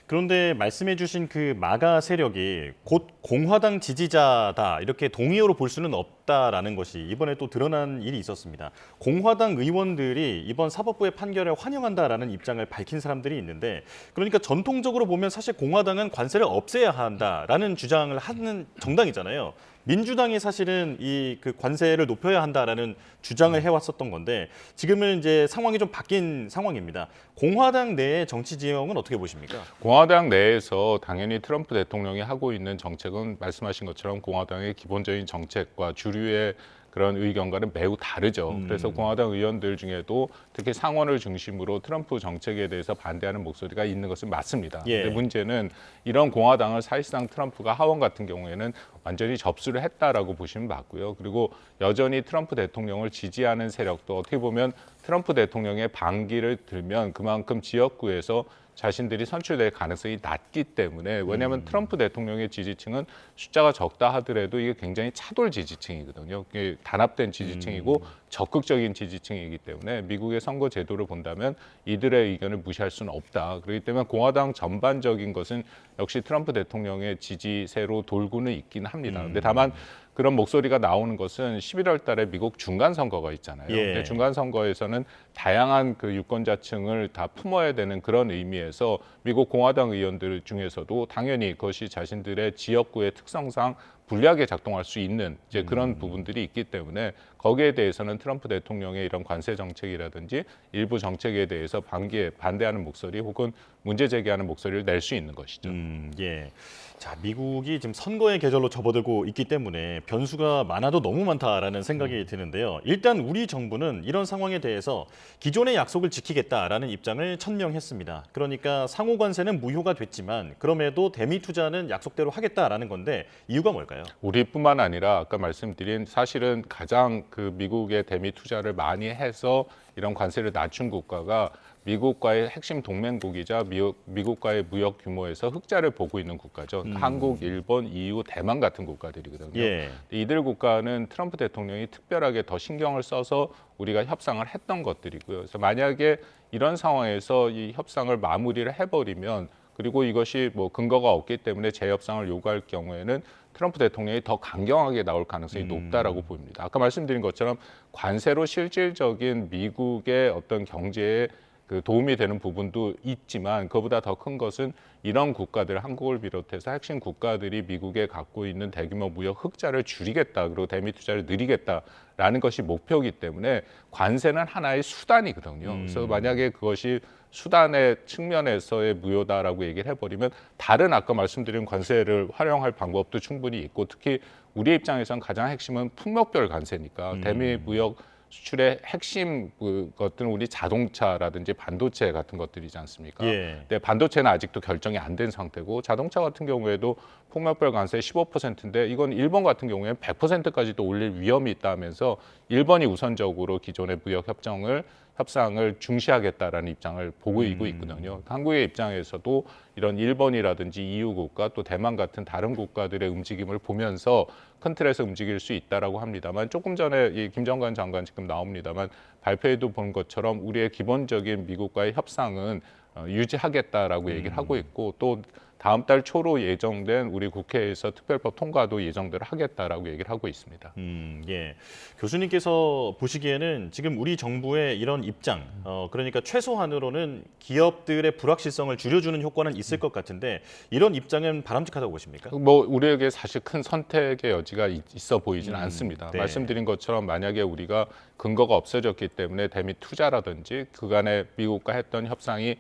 그런데 말씀해주신 그 마가 세력이 곧 공화당 지지자다 이렇게 동의어로 볼 수는 없다라는 것이 이번에 또 드러난 일이 있었습니다. 공화당 의원들이 이번 사법부의 판결을 환영한다라는 입장을 밝힌 사람들이 있는데, 그러니까 전통적으로 보면 사실 공화당은 관세를 없애야 한다라는 주장을 하는 정당이잖아요. 민주당이 사실은 이 그 관세를 높여야 한다라는 주장을 해왔었던 건데, 지금은 이제 상황이 좀 바뀐 상황입니다. 공화당 내의 정치 지형은 어떻게 보십니까? 공화당 내에서 당연히 트럼프 대통령이 하고 있는 정책은 말씀하신 것처럼 공화당의 기본적인 정책과 주류의 그런 의견과는 매우 다르죠. 그래서 공화당 의원들 중에도 특히 상원을 중심으로 트럼프 정책에 대해서 반대하는 목소리가 있는 것은 맞습니다. 근데 문제는 이런 공화당을 사실상 트럼프가 하원 같은 경우에는 완전히 접수를 했다라고 보시면 맞고요. 그리고 여전히 트럼프 대통령을 지지하는 세력도 어떻게 보면 트럼프 대통령의 반기를 들면 그만큼 지역구에서 자신들이 선출될 가능성이 낮기 때문에, 왜냐하면 트럼프 대통령의 지지층은 숫자가 적다 하더라도 이게 굉장히 차돌 지지층이거든요. 이게 단합된 지지층이고 적극적인 지지층이기 때문에 미국의 선거 제도를 본다면 이들의 의견을 무시할 수는 없다. 그렇기 때문에 공화당 전반적인 것은 역시 트럼프 대통령의 지지세로 돌고는 있긴 합니다. 근데 다만 그런 목소리가 나오는 것은 11월 달에 미국 중간 선거가 있잖아요. 근데 중간 선거에서는 다양한 그 유권자층을 다 품어야 되는 그런 의미에서 미국 공화당 의원들 중에서도 당연히 그것이 자신들의 지역구의 특성상 불리하게 작동할 수 있는 이제 그런 부분들이 있기 때문에 거기에 대해서는 트럼프 대통령의 이런 관세 정책이라든지 일부 정책에 대해서 반대하는 목소리 혹은 문제 제기하는 목소리를 낼 수 있는 것이죠. 자, 미국이 지금 선거의 계절로 접어들고 있기 때문에 변수가 많아도 너무 많다라는 생각이 드는데요. 일단 우리 정부는 이런 상황에 대해서 기존의 약속을 지키겠다라는 입장을 천명했습니다. 그러니까 상호 관세는 무효가 됐지만 그럼에도 대미 투자는 약속대로 하겠다라는 건데 이유가 뭘까요? 우리뿐만 아니라 아까 말씀드린 사실은 가장 그 미국의 대미 투자를 많이 해서 이런 관세를 낮춘 국가가 미국과의 핵심 동맹국이자 미국과의 무역 규모에서 흑자를 보고 있는 국가죠. 한국, 일본, EU, 대만 같은 국가들이거든요. 이들 국가는 트럼프 대통령이 특별하게 더 신경을 써서 우리가 협상을 했던 것들이고요. 그래서 만약에 이런 상황에서 이 협상을 마무리를 해버리면, 그리고 이것이 뭐 근거가 없기 때문에 재협상을 요구할 경우에는 트럼프 대통령이 더 강경하게 나올 가능성이 높다라고 보입니다. 아까 말씀드린 것처럼 관세로 실질적인 미국의 어떤 경제에 그 도움이 되는 부분도 있지만 그보다 더 큰 것은 이런 국가들, 한국을 비롯해서 핵심 국가들이 미국에 갖고 있는 대규모 무역 흑자를 줄이겠다, 그리고 대미 투자를 늘리겠다라는 것이 목표이기 때문에 관세는 하나의 수단이거든요. 그래서 만약에 그것이 수단의 측면에서의 무효다라고 얘기를 해버리면 다른 아까 말씀드린 관세를 활용할 방법도 충분히 있고, 특히 우리 입장에선 가장 핵심은 품목별 관세니까 대미 무역 수출의 핵심 것들은 우리 자동차라든지 반도체 같은 것들이지 않습니까? 근데 반도체는 아직도 결정이 안 된 상태고 자동차 같은 경우에도 폭력별 관세 15%인데 이건 일본 같은 경우에는 100%까지도 올릴 위험이 있다면서 일본이 우선적으로 기존의 무역 협상을 중시하겠다라는 입장을 보이고 있거든요. 한국의 입장에서도 이런 일본이라든지 EU 국가 또 대만 같은 다른 국가들의 움직임을 보면서 큰 틀에서 움직일 수 있다라고 합니다만, 조금 전에 이 김정관 장관 지금 나옵니다만 발표에도 본 것처럼 우리의 기본적인 미국과의 협상은 유지하겠다라고 얘기를 하고 있고, 또 다음 달 초로 예정된 우리 국회에서 특별법 통과도 예정대로 하겠다라고 얘기를 하고 있습니다. 교수님께서 보시기에는 지금 우리 정부의 이런 입장, 그러니까 최소한으로는 기업들의 불확실성을 줄여주는 효과는 있을 것 같은데 이런 입장은 바람직하다고 보십니까? 뭐 우리에게 사실 큰 선택의 여지가 있어 보이지는 않습니다. 말씀드린 것처럼 만약에 우리가 근거가 없어졌기 때문에 대미 투자라든지 그간에 미국과 했던 협상이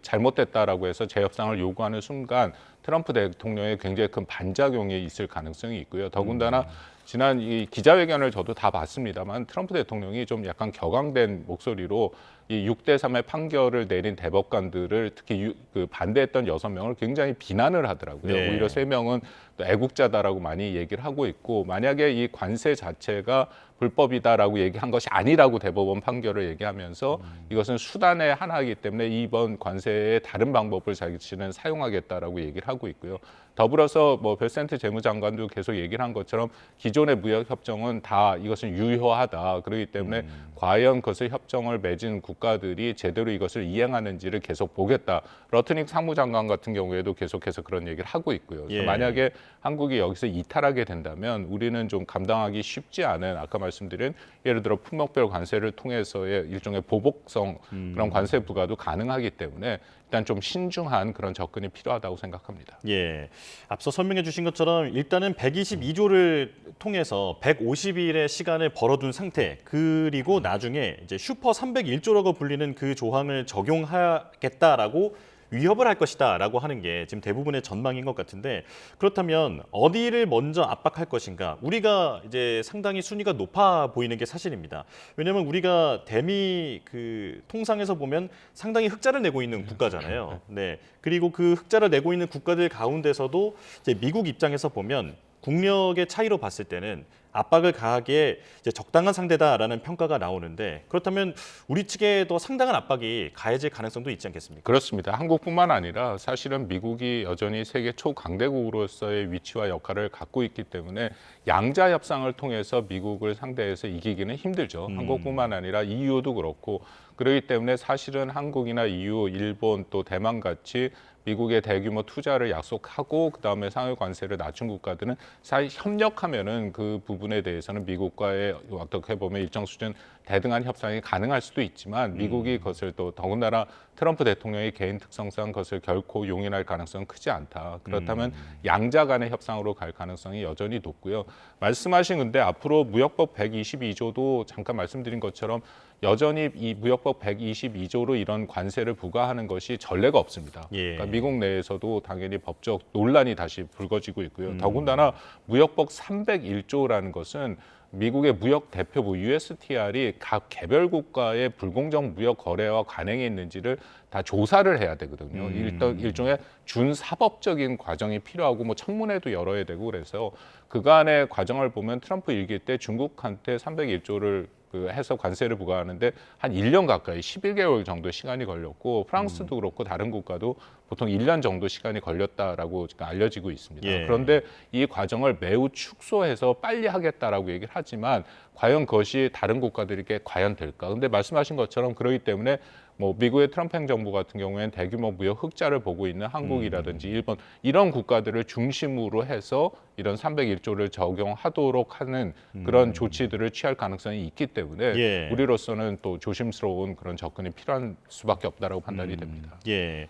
잘못됐다라고 해서 재협상을 요구하는 순간 트럼프 대통령의 굉장히 큰 반작용이 있을 가능성이 있고요. 더군다나 지난 이 기자회견을 저도 다 봤습니다만 트럼프 대통령이 좀 약간 격앙된 목소리로 이 6대3의 판결을 내린 대법관들을 특히 반대했던 6명을 굉장히 비난을 하더라고요. 오히려 3명은 또 애국자다라고 많이 얘기를 하고 있고, 만약에 이 관세 자체가 불법이다라고 얘기한 것이 아니라고 대법원 판결을 얘기하면서 이것은 수단의 하나이기 때문에 이번 관세의 다른 방법을 자기는 사용하겠다라고 얘기를 하고 있고요. 더불어서 뭐 벨센트 재무장관도 계속 얘기를 한 것처럼 기존의 무역 협정은 다 이것은 유효하다. 그렇기 때문에 과연 그것을 협정을 맺은 국가들이 제대로 이것을 이행하는지를 계속 보겠다. 러트닉 상무장관 같은 경우에도 계속해서 그런 얘기를 하고 있고요. 그래서 만약에 한국이 여기서 이탈하게 된다면 우리는 좀 감당하기 쉽지 않은 아까 말씀드린 예를 들어 품목별 관세를 통해서의 일종의 보복성 그런 관세 부과도 가능하기 때문에 일단 좀 신중한 그런 접근이 필요하다고 생각합니다. 예, 앞서 설명해 주신 것처럼 일단은 122조를 통해서 150일의 시간을 벌어둔 상태, 그리고 나중에 이제 슈퍼 301조라고 불리는 그 조항을 적용하겠다라고 위협을 할 것이다라고 하는 게 지금 대부분의 전망인 것 같은데, 그렇다면 어디를 먼저 압박할 것인가? 우리가 이제 상당히 순위가 높아 보이는 게 사실입니다. 왜냐하면 우리가 대미 그 통상에서 보면 상당히 흑자를 내고 있는 국가잖아요. 네. 그리고 그 흑자를 내고 있는 국가들 가운데서도 이제 미국 입장에서 보면 국력의 차이로 봤을 때는 압박을 가하기에 이제 적당한 상대다라는 평가가 나오는데, 그렇다면 우리 측에도 상당한 압박이 가해질 가능성도 있지 않겠습니까? 그렇습니다. 한국뿐만 아니라 사실은 미국이 여전히 세계 초강대국으로서의 위치와 역할을 갖고 있기 때문에 양자 협상을 통해서 미국을 상대해서 이기기는 힘들죠. 한국뿐만 아니라 EU도 그렇고, 그렇기 때문에 사실은 한국이나 EU, 일본 또 대만 같이 미국의 대규모 투자를 약속하고 그다음에 상해 관세를 낮춘 국가들은 사실 협력하면은 그 부분에 대해서는 미국과의 어떻게 보면 일정 수준 대등한 협상이 가능할 수도 있지만 미국이 그것을 또 더군다나 트럼프 대통령의 개인 특성상 그것을 결코 용인할 가능성은 크지 않다. 그렇다면 양자 간의 협상으로 갈 가능성이 여전히 높고요. 말씀하신 근데 앞으로 무역법 122조도 잠깐 말씀드린 것처럼 여전히 이 무역법 122조로 이런 관세를 부과하는 것이 전례가 없습니다. 그러니까 미국 내에서도 당연히 법적 논란이 다시 불거지고 있고요. 더군다나 무역법 301조라는 것은 미국의 무역 대표부 USTR이 각 개별 국가의 불공정 무역 거래와 관행이 있는지를 다 조사를 해야 되거든요. 일종의 준사법적인 과정이 필요하고 뭐 청문회도 열어야 되고 그래서 그간의 과정을 보면 트럼프 일기 때 중국한테 301조를 해서 관세를 부과하는데 한 1년 가까이 11개월 정도 시간이 걸렸고 프랑스도 그렇고 다른 국가도 보통 1년 정도 시간이 걸렸다라고 지금 알려지고 있습니다. 그런데 이 과정을 매우 축소해서 빨리 하겠다라고 얘기를 하지만 과연 그것이 다른 국가들에게 과연 될까? 근데 말씀하신 것처럼 그러기 때문에 뭐 미국의 트럼프 행정부 같은 경우에는 대규모 무역 흑자를 보고 있는 한국이라든지 일본 이런 국가들을 중심으로 해서 이런 301조를 적용하도록 하는 그런 조치들을 취할 가능성이 있기 때문에 우리로서는 또 조심스러운 그런 접근이 필요한 수밖에 없다라고 판단이 됩니다. 예.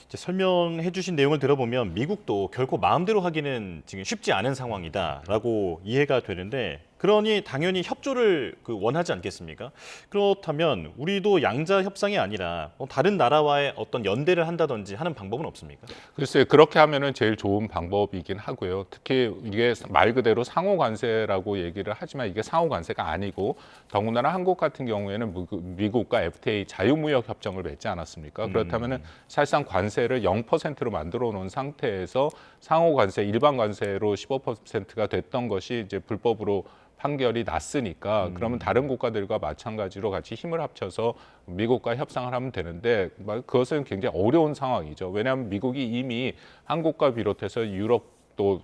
이제 설명해 주신 내용을 들어보면 미국도 결코 마음대로 하기는 지금 쉽지 않은 상황이다라고 이해가 되는데, 그러니 당연히 협조를 원하지 않겠습니까? 그렇다면 우리도 양자 협상이 아니라 다른 나라와의 어떤 연대를 한다든지 하는 방법은 없습니까? 글쎄요, 그렇게 하면은 제일 좋은 방법이긴 하고요. 특히 이게 말 그대로 상호 관세라고 얘기를 하지만 이게 상호 관세가 아니고 더군다나 한국 같은 경우에는 미국과 FTA 자유무역 협정을 맺지 않았습니까? 그렇다면은 사실상 관세를 0%로 만들어 놓은 상태에서 상호 관세, 일반 관세로 15%가 됐던 것이 이제 불법으로 판결이 났으니까 그러면 다른 국가들과 마찬가지로 같이 힘을 합쳐서 미국과 협상을 하면 되는데 그것은 굉장히 어려운 상황이죠. 왜냐하면 미국이 이미 한국과 비롯해서 유럽 또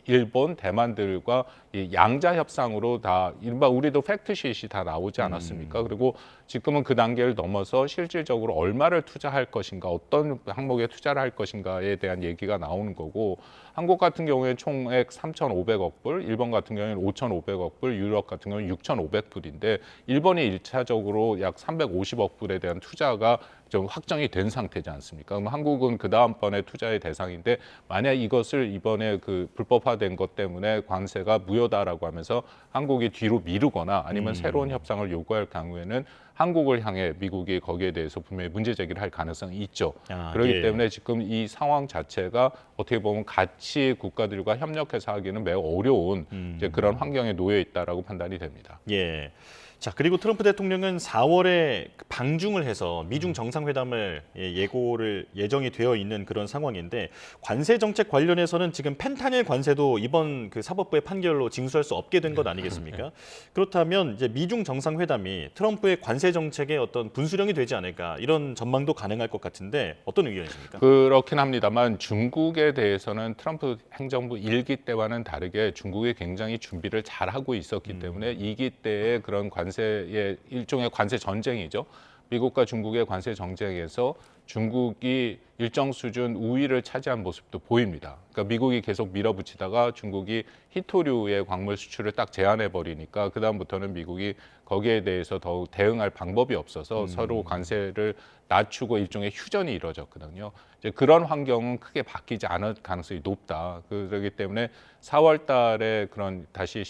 일본, 대만들과 이 양자 협상으로 다 이른바 우리도 팩트시트이 다 나오지 않았습니까? 그리고 지금은 그 단계를 넘어서 실질적으로 얼마를 투자할 것인가, 어떤 항목에 투자를 할 것인가에 대한 얘기가 나오는 거고 한국 같은 경우에는 총액 3,500억 불, 일본 같은 경우에는 5,500억 불, 유럽 같은 경우는 6,500불인데 일본이 1차적으로 약 350억 불에 대한 투자가 좀 확정이 된 상태지 않습니까? 그럼 한국은 그 다음번에 투자의 대상인데 만약 이것을 이번에 그 불법화된 것 때문에 관세가 무효다라고 하면서 한국이 뒤로 미루거나 아니면 새로운 협상을 요구할 경우에는 한국을 향해 미국이 거기에 대해서 분명히 문제 제기를 할 가능성이 있죠. 그렇기 때문에 지금 이 상황 자체가 어떻게 보면 같이 국가들과 협력해서 하기는 매우 어려운 이제 그런 환경에 놓여 있다라고 판단이 됩니다. 예. 자, 그리고 트럼프 대통령은 4월에 방중을 해서 미중 정상회담을 예정이 되어 있는 그런 상황인데 관세 정책 관련해서는 지금 펜타닐 관세도 이번 그 사법부의 판결로 징수할 수 없게 된 것 아니겠습니까? 그렇다면 이제 미중 정상회담이 트럼프의 관세 정책의 어떤 분수령이 되지 않을까 이런 전망도 가능할 것 같은데 어떤 의견이십니까? 그렇긴 합니다만 중국에 대해서는 트럼프 행정부 1기 때와는 다르게 중국이 굉장히 준비를 잘하고 있었기 때문에 2기 때의 그런 관세의 일종의 관세 전쟁이죠. 미국과 중국의 관세 전쟁에서 중국이 일정 수준 우위를 차지한 모습도 보입니다. 그러니까 미국이 계속 밀어붙이다가 중국이 희토류의 광물 수출을 딱 제한해 버리니까 그다음부터는 미국이 거기에 대해서 더욱 대응할 방법이 없어서 서로 관세를 낮추고 일종의 휴전이 이루어졌거든요. 이제 그런 환경은 크게 바뀌지 않을 가능성이 높다. 그렇기 때문에 4월 달에 그런 다시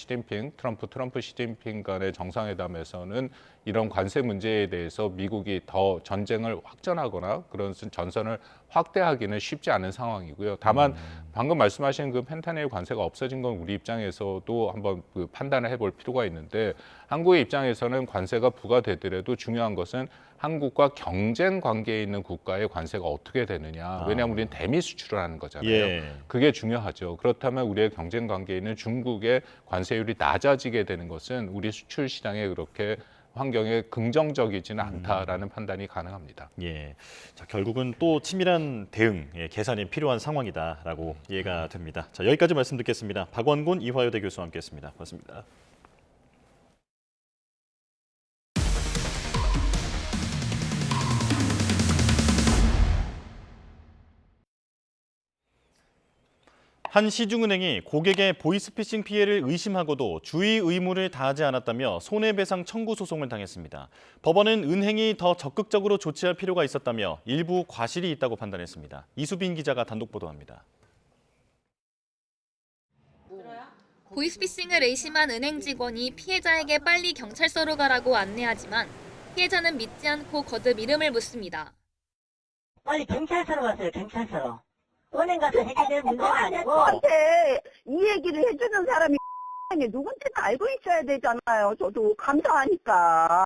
트럼프 시진핑 간의 정상회담에서는 이런 관세 문제에 대해서 미국이 더 전쟁을 확전하거나 그런 전선을 확대하기는 쉽지 않은 상황이고요. 다만 방금 말씀하신 그 펜타닐 관세가 없어진 건 우리 입장에서도 한번 그 판단을 해볼 필요가 있는데 한국의 입장에서는 관세가 부과되더라도 중요한 것은 한국과 경쟁 관계에 있는 국가의 관세가 어떻게 되느냐. 왜냐하면 우리는 대미 수출을 하는 거잖아요. 예. 그게 중요하죠. 그렇다면 우리의 경쟁 관계에 있는 중국의 관세율이 낮아지게 되는 것은 우리 수출 시장에 그렇게 환경에 긍정적이지는 않다라는 판단이 가능합니다. 예, 자, 결국은 또 치밀한 대응, 계산이 필요한 상황이다라고 이해가 됩니다. 자, 여기까지 말씀 듣겠습니다. 박원곤 이화여대 교수와 함께했습니다. 고맙습니다. 한 시중은행이 고객의 보이스피싱 피해를 의심하고도 주의 의무를 다하지 않았다며 손해배상 청구 소송을 당했습니다. 법원은 은행이 더 적극적으로 조치할 필요가 있었다며 일부 과실이 있다고 판단했습니다. 이수빈 기자가 단독 보도합니다. 보이스피싱을 의심한 은행 직원이 피해자에게 빨리 경찰서로 가라고 안내하지만 피해자는 믿지 않고 거듭 이름을 묻습니다. 빨리 경찰서로 가세요, 경찰서로. 은행 가서 해결될 문제가 아니고. 저한테 이 얘기를 해주는 사람이 누군지는 알고 있어야 되잖아요. 저도 감사하니까.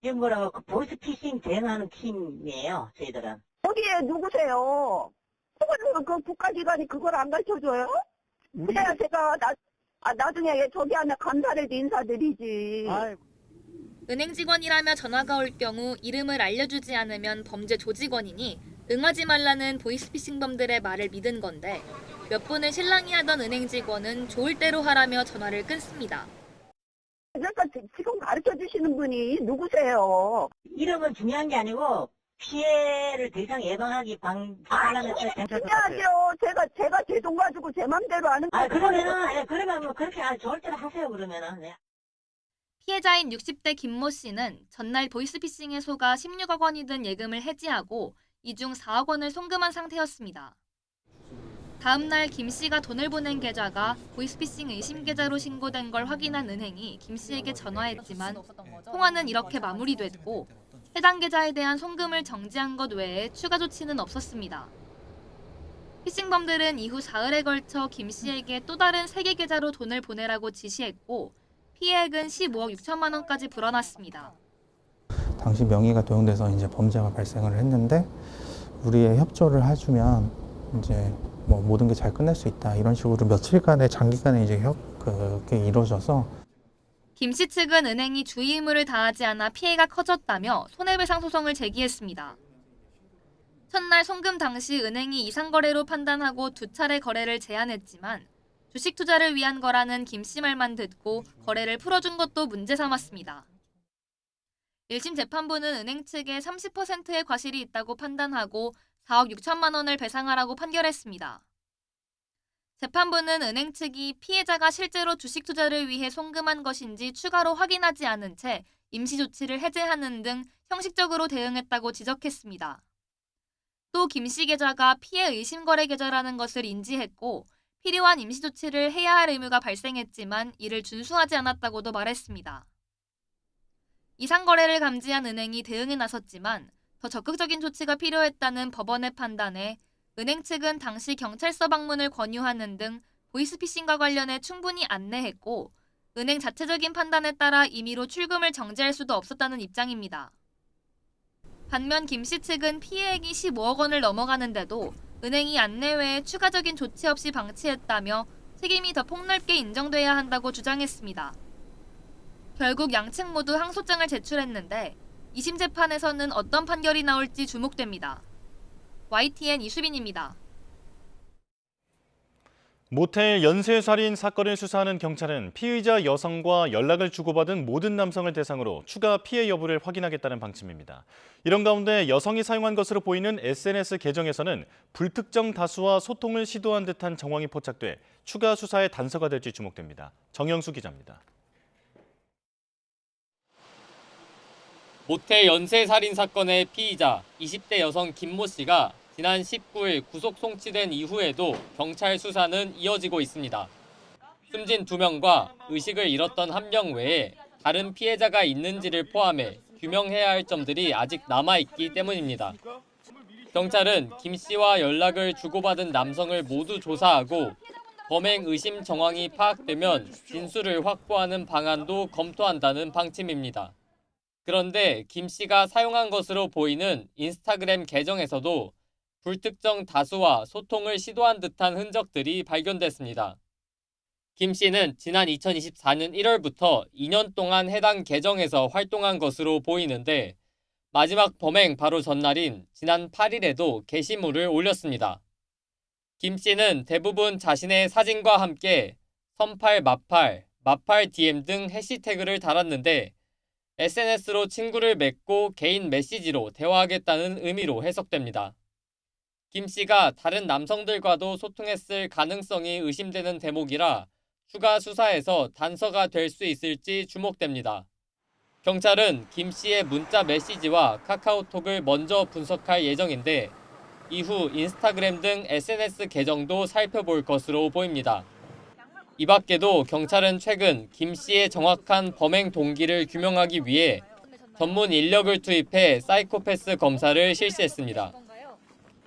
지금 뭐라고 보이스피싱 대응하는 팀이에요, 저희들은. 어디에 누구세요? 그거는 그 국가기관이 그걸 안 가르쳐줘요? 그래야 제가 나중에 저기 하면 감사를 인사드리지. 은행 직원이라며 전화가 올 경우 이름을 알려주지 않으면 범죄 조직원이니 응하지 말라는 보이스피싱범들의 말을 믿은 건데 몇 분을 실랑이 하던 은행 직원은 좋을 대로 하라며 전화를 끊습니다. 그러니까 지금 가르쳐주시는 분이 누구세요? 이름은 중요한 게 아니고 피해를 더 이상 예방하기 방지하려면 중요하죠. 제가 제 돈 가지고 제 맘대로 하는 거예요. 그러면 뭐 그렇게 좋을 대로 하세요, 그러면은. 네. 피해자인 60대 김모 씨는 전날 보이스피싱에 속아 16억 원이 든 예금을 해지하고 이 중 4억 원을 송금한 상태였습니다. 다음 날 김 씨가 돈을 보낸 계좌가 보이스피싱 의심 계좌로 신고된 걸 확인한 은행이 김 씨에게 전화했지만 통화는 이렇게 마무리됐고 해당 계좌에 대한 송금을 정지한 것 외에 추가 조치는 없었습니다. 피싱범들은 이후 사흘에 걸쳐 김 씨에게 또 다른 3개 계좌로 돈을 보내라고 지시했고 피해액은 15억 6천만 원까지 불어났습니다. 당시 명의가 도용돼서 이제 범죄가 발생을 했는데 우리의 협조를 해주면 이제 뭐 모든 게 잘 끝낼 수 있다 이런 식으로 며칠간의 장기간의 이제 그게 이루어져서 김 씨 측은 은행이 주의 의무를 다하지 않아 피해가 커졌다며 손해배상 소송을 제기했습니다. 첫날 송금 당시 은행이 이상거래로 판단하고 2차례 거래를 제한했지만 주식 투자를 위한 거라는 김 씨 말만 듣고 거래를 풀어준 것도 문제 삼았습니다. 1심 재판부는 은행 측에 30%의 과실이 있다고 판단하고 4억 6천만 원을 배상하라고 판결했습니다. 재판부는 은행 측이 피해자가 실제로 주식 투자를 위해 송금한 것인지 추가로 확인하지 않은 채 임시 조치를 해제하는 등 형식적으로 대응했다고 지적했습니다. 또 김 씨 계좌가 피해 의심 거래 계좌라는 것을 인지했고 필요한 임시 조치를 해야 할 의무가 발생했지만 이를 준수하지 않았다고도 말했습니다. 이상 거래를 감지한 은행이 대응에 나섰지만 더 적극적인 조치가 필요했다는 법원의 판단에 은행 측은 당시 경찰서 방문을 권유하는 등 보이스피싱과 관련해 충분히 안내했고 은행 자체적인 판단에 따라 임의로 출금을 정지할 수도 없었다는 입장입니다. 반면 김 씨 측은 피해액이 15억 원을 넘어가는데도 은행이 안내 외에 추가적인 조치 없이 방치했다며 책임이 더 폭넓게 인정돼야 한다고 주장했습니다. 결국 양측 모두 항소장을 제출했는데 2심 재판에서는 어떤 판결이 나올지 주목됩니다. YTN 이수빈입니다. 모텔 연쇄살인 사건을 수사하는 경찰은 피의자 여성과 연락을 주고받은 모든 남성을 대상으로 추가 피해 여부를 확인하겠다는 방침입니다. 이런 가운데 여성이 사용한 것으로 보이는 SNS 계정에서는 불특정 다수와 소통을 시도한 듯한 정황이 포착돼 추가 수사의 단서가 될지 주목됩니다. 정영수 기자입니다. 모텔 연쇄살인 사건의 피의자 20대 여성 김모 씨가 지난 19일 구속 송치된 이후에도 경찰 수사는 이어지고 있습니다. 숨진 2명과 의식을 잃었던 1명 외에 다른 피해자가 있는지를 포함해 규명해야 할 점들이 아직 남아있기 때문입니다. 경찰은 김 씨와 연락을 주고받은 남성을 모두 조사하고 범행 의심 정황이 파악되면 진술을 확보하는 방안도 검토한다는 방침입니다. 그런데 김 씨가 사용한 것으로 보이는 인스타그램 계정에서도 불특정 다수와 소통을 시도한 듯한 흔적들이 발견됐습니다. 김 씨는 지난 2024년 1월부터 2년 동안 해당 계정에서 활동한 것으로 보이는데 마지막 범행 바로 전날인 지난 8일에도 게시물을 올렸습니다. 김 씨는 대부분 자신의 사진과 함께 선팔 마팔, 마팔 DM 등 해시태그를 달았는데 SNS로 친구를 맺고 개인 메시지로 대화하겠다는 의미로 해석됩니다. 김 씨가 다른 남성들과도 소통했을 가능성이 의심되는 대목이라 추가 수사에서 단서가 될 수 있을지 주목됩니다. 경찰은 김 씨의 문자 메시지와 카카오톡을 먼저 분석할 예정인데 이후 인스타그램 등 SNS 계정도 살펴볼 것으로 보입니다. 이 밖에도 경찰은 최근 김 씨의 정확한 범행 동기를 규명하기 위해 전문 인력을 투입해 사이코패스 검사를 실시했습니다.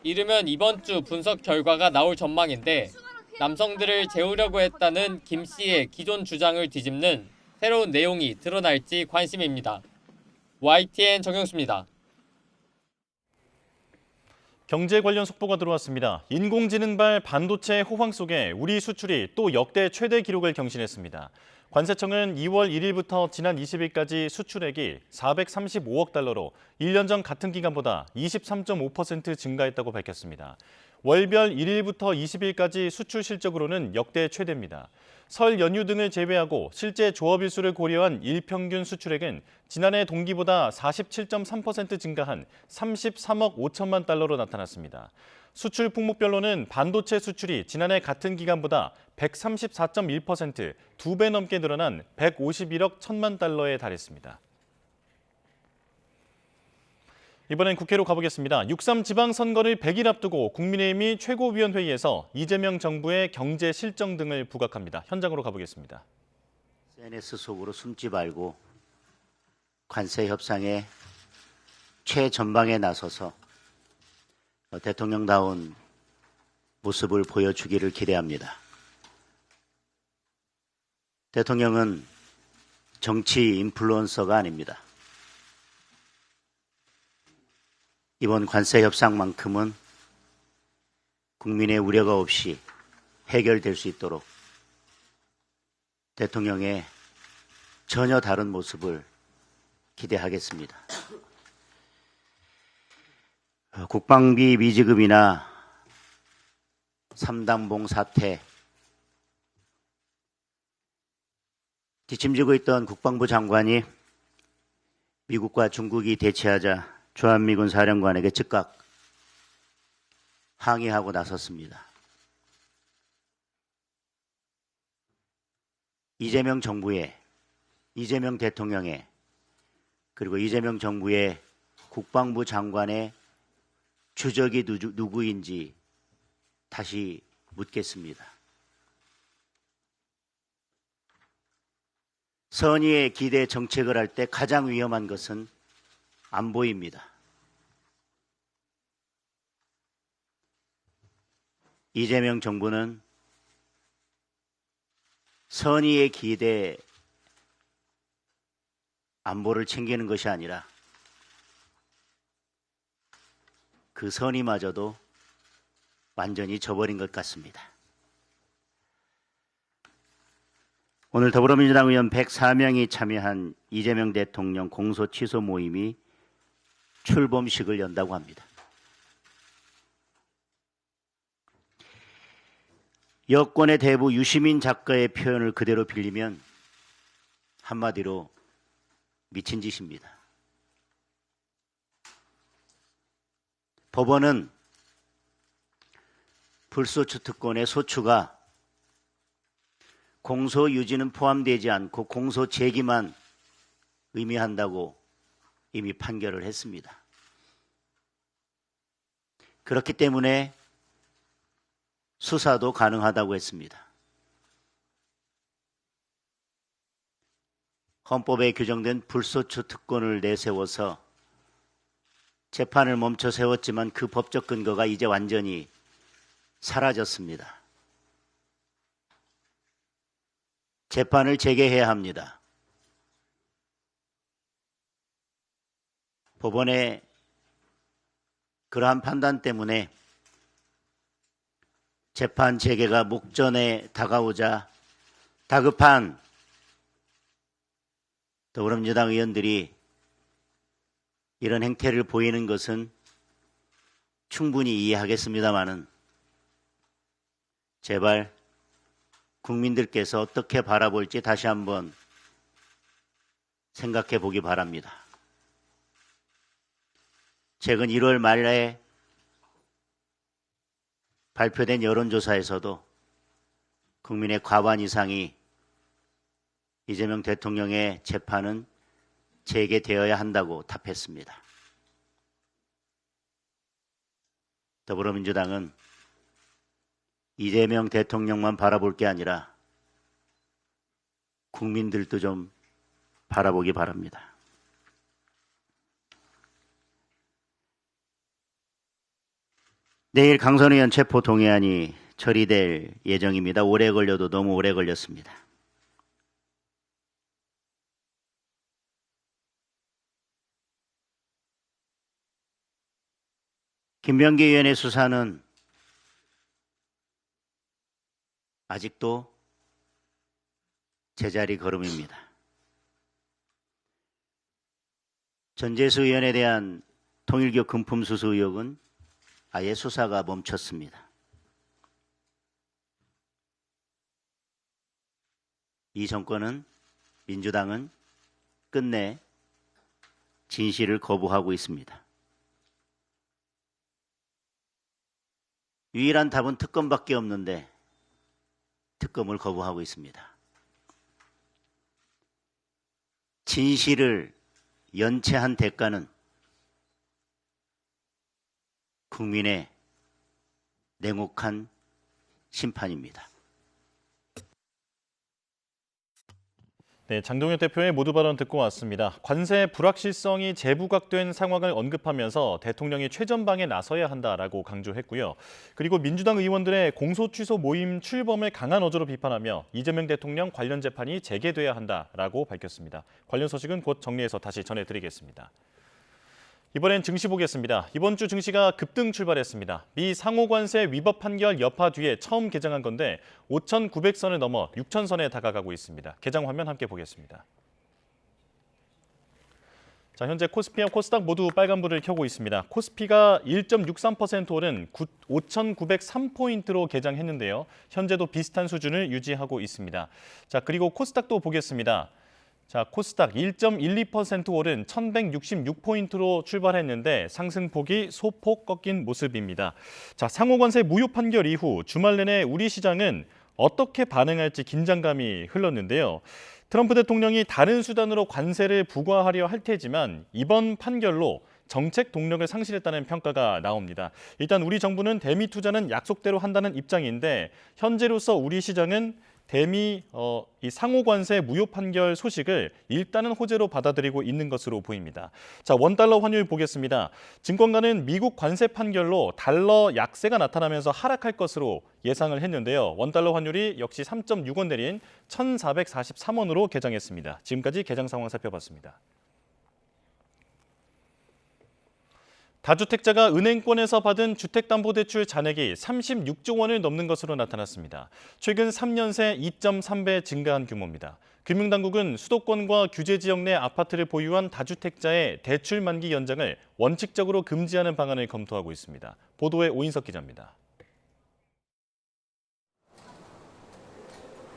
이르면 이번 주 분석 결과가 나올 전망인데 남성들을 재우려고 했다는 김 씨의 기존 주장을 뒤집는 새로운 내용이 드러날지 관심입니다. YTN 정영수입니다. 경제 관련 속보가 들어왔습니다. 인공지능발 반도체 호황 속에 우리 수출이 또 역대 최대 기록을 경신했습니다. 관세청은 2월 1일부터 지난 20일까지 수출액이 435억 달러로 1년 전 같은 기간보다 23.5% 증가했다고 밝혔습니다. 월별 1일부터 20일까지 수출 실적으로는 역대 최대입니다. 설 연휴 등을 제외하고 실제 조업일수를 고려한 일평균 수출액은 지난해 동기보다 47.3% 증가한 33억 5천만 달러로 나타났습니다. 수출 품목별로는 반도체 수출이 지난해 같은 기간보다 134.1%, 2배 넘게 늘어난 151억 1천만 달러에 달했습니다. 이번엔 국회로 가보겠습니다. 6.3 지방선거를 100일 앞두고 국민의힘이 최고위원회의에서 이재명 정부의 경제 실정 등을 부각합니다. 현장으로 가보겠습니다. SNS 속으로 숨지 말고 관세 협상의 최전방에 나서서 대통령다운 모습을 보여주기를 기대합니다. 대통령은 정치 인플루언서가 아닙니다. 이번 관세 협상만큼은 국민의 우려가 없이 해결될 수 있도록 대통령의 전혀 다른 모습을 기대하겠습니다. 국방비 미지급이나 3단봉 사태, 뒷짐지고 있던 국방부 장관이 미국과 중국이 대치하자 주한미군 사령관에게 즉각 항의하고 나섰습니다. 이재명 정부의, 이재명 대통령의, 그리고 이재명 정부의 국방부 장관의 주적이 누구인지 다시 묻겠습니다. 선의의 기대 정책을 할 때 가장 위험한 것은 안보입니다. 이재명 정부는 선의의 기대 안보를 챙기는 것이 아니라 그 선의마저도 완전히 저버린 것 같습니다. 오늘 더불어민주당 의원 104명이 참여한 이재명 대통령 공소 취소 모임이 출범식을 연다고 합니다. 여권의 대부 유시민 작가의 표현을 그대로 빌리면 한마디로 미친 짓입니다. 법원은 불소추 특권의 소추가 공소 유지는 포함되지 않고 공소 제기만 의미한다고 이미 판결을 했습니다. 그렇기 때문에 수사도 가능하다고 했습니다. 헌법에 규정된 불소추 특권을 내세워서 재판을 멈춰 세웠지만 그 법적 근거가 이제 완전히 사라졌습니다. 재판을 재개해야 합니다. 법원의 그러한 판단 때문에 재판 재개가 목전에 다가오자 다급한 더불어민주당 의원들이 이런 행태를 보이는 것은 충분히 이해하겠습니다마는 제발 국민들께서 어떻게 바라볼지 다시 한번 생각해 보기 바랍니다. 최근 1월 말에 발표된 여론조사에서도 국민의 과반 이상이 이재명 대통령의 재판은 재개되어야 한다고 답했습니다. 더불어민주당은 이재명 대통령만 바라볼 게 아니라 국민들도 좀 바라보기 바랍니다. 내일 강선 의원 체포 동의안이 처리될 예정입니다. 오래 걸려도 너무 오래 걸렸습니다. 김병기 의원의 수사는 아직도 제자리 걸음입니다. 전재수 의원에 대한 통일교 금품 수수 의혹은 아예 수사가 멈췄습니다. 이 정권은, 민주당은 끝내 진실을 거부하고 있습니다. 유일한 답은 특검밖에 없는데 특검을 거부하고 있습니다. 진실을 연체한 대가는 국민의 냉혹한 심판입니다. 네, 장동혁 대표의 모두 발언 듣고 왔습니다. 관세 불확실성이 재부각된 상황을 언급하면서 대통령이 최전방에 나서야 한다라고 강조했고요. 그리고 민주당 의원들의 공소 취소 모임 출범을 강한 어조로 비판하며 이재명 대통령 관련 재판이 재개돼야 한다라고 밝혔습니다. 관련 소식은 곧 정리해서 다시 전해드리겠습니다. 이번엔 증시 보겠습니다. 이번 주 증시가 급등 출발했습니다. 미 상호관세 위법 판결 여파 뒤에 처음 개장한 건데 5,900선을 넘어 6,000선에 다가가고 있습니다. 개장 화면 함께 보겠습니다. 자, 현재 코스피와 코스닥 모두 빨간불을 켜고 있습니다. 코스피가 1.63% 오른 5,903포인트로 개장했는데요. 현재도 비슷한 수준을 유지하고 있습니다. 자, 그리고 코스닥도 보겠습니다. 자, 코스닥 1.12% 오른 1,166포인트로 출발했는데 상승폭이 소폭 꺾인 모습입니다. 자, 상호관세 무효 판결 이후 주말 내내 우리 시장은 어떻게 반응할지 긴장감이 흘렀는데요. 트럼프 대통령이 다른 수단으로 관세를 부과하려 할 테지만 이번 판결로 정책 동력을 상실했다는 평가가 나옵니다. 일단 우리 정부는 대미 투자는 약속대로 한다는 입장인데 현재로서 우리 시장은 대미 이 상호관세 무효 판결 소식을 일단은 호재로 받아들이고 있는 것으로 보입니다. 자, 원달러 환율 보겠습니다. 증권가는 미국 관세 판결로 달러 약세가 나타나면서 하락할 것으로 예상을 했는데요. 원달러 환율이 역시 3.6원 내린 1,443원으로 개장했습니다. 지금까지 개장 상황 살펴봤습니다. 다주택자가 은행권에서 받은 주택담보대출 잔액이 36조 원을 넘는 것으로 나타났습니다. 최근 3년 새 2.3배 증가한 규모입니다. 금융당국은 수도권과 규제지역 내 아파트를 보유한 다주택자의 대출 만기 연장을 원칙적으로 금지하는 방안을 검토하고 있습니다. 보도에 오인석 기자입니다.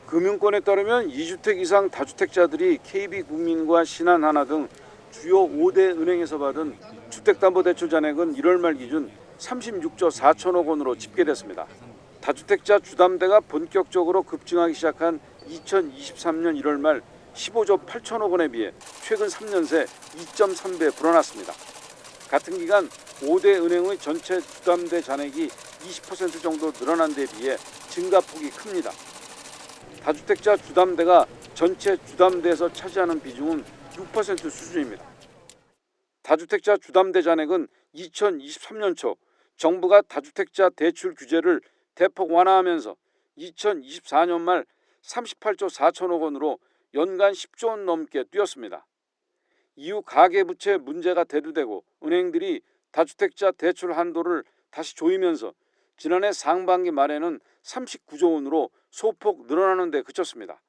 금융권에 따르면 2주택 이상 다주택자들이 KB국민과 신한하나 등 주요 5대 은행에서 받은 주택담보대출 잔액은 1월 말 기준 36조 4천억 원으로 집계됐습니다. 다주택자 주담대가 본격적으로 급증하기 시작한 2023년 1월 말 15조 8천억 원에 비해 최근 3년 새 2.3배 불어났습니다. 같은 기간 5대 은행의 전체 주담대 잔액이 20% 정도 늘어난 데 비해 증가폭이 큽니다. 다주택자 주담대가 전체 주담대에서 차지하는 비중은 6% 수준입니다. 다주택자 주담대 잔액은 2023년 초 정부가 다주택자 대출 규제를 대폭 완화하면서 2024년 말 38조 4천억 원으로 연간 10조 원 넘게 뛰었습니다. 이후 가계부채 문제가 대두되고 은행들이 다주택자 대출 한도를 다시 조이면서 지난해 상반기 말에는 39조 원으로 소폭 늘어나는 데 그쳤습니다.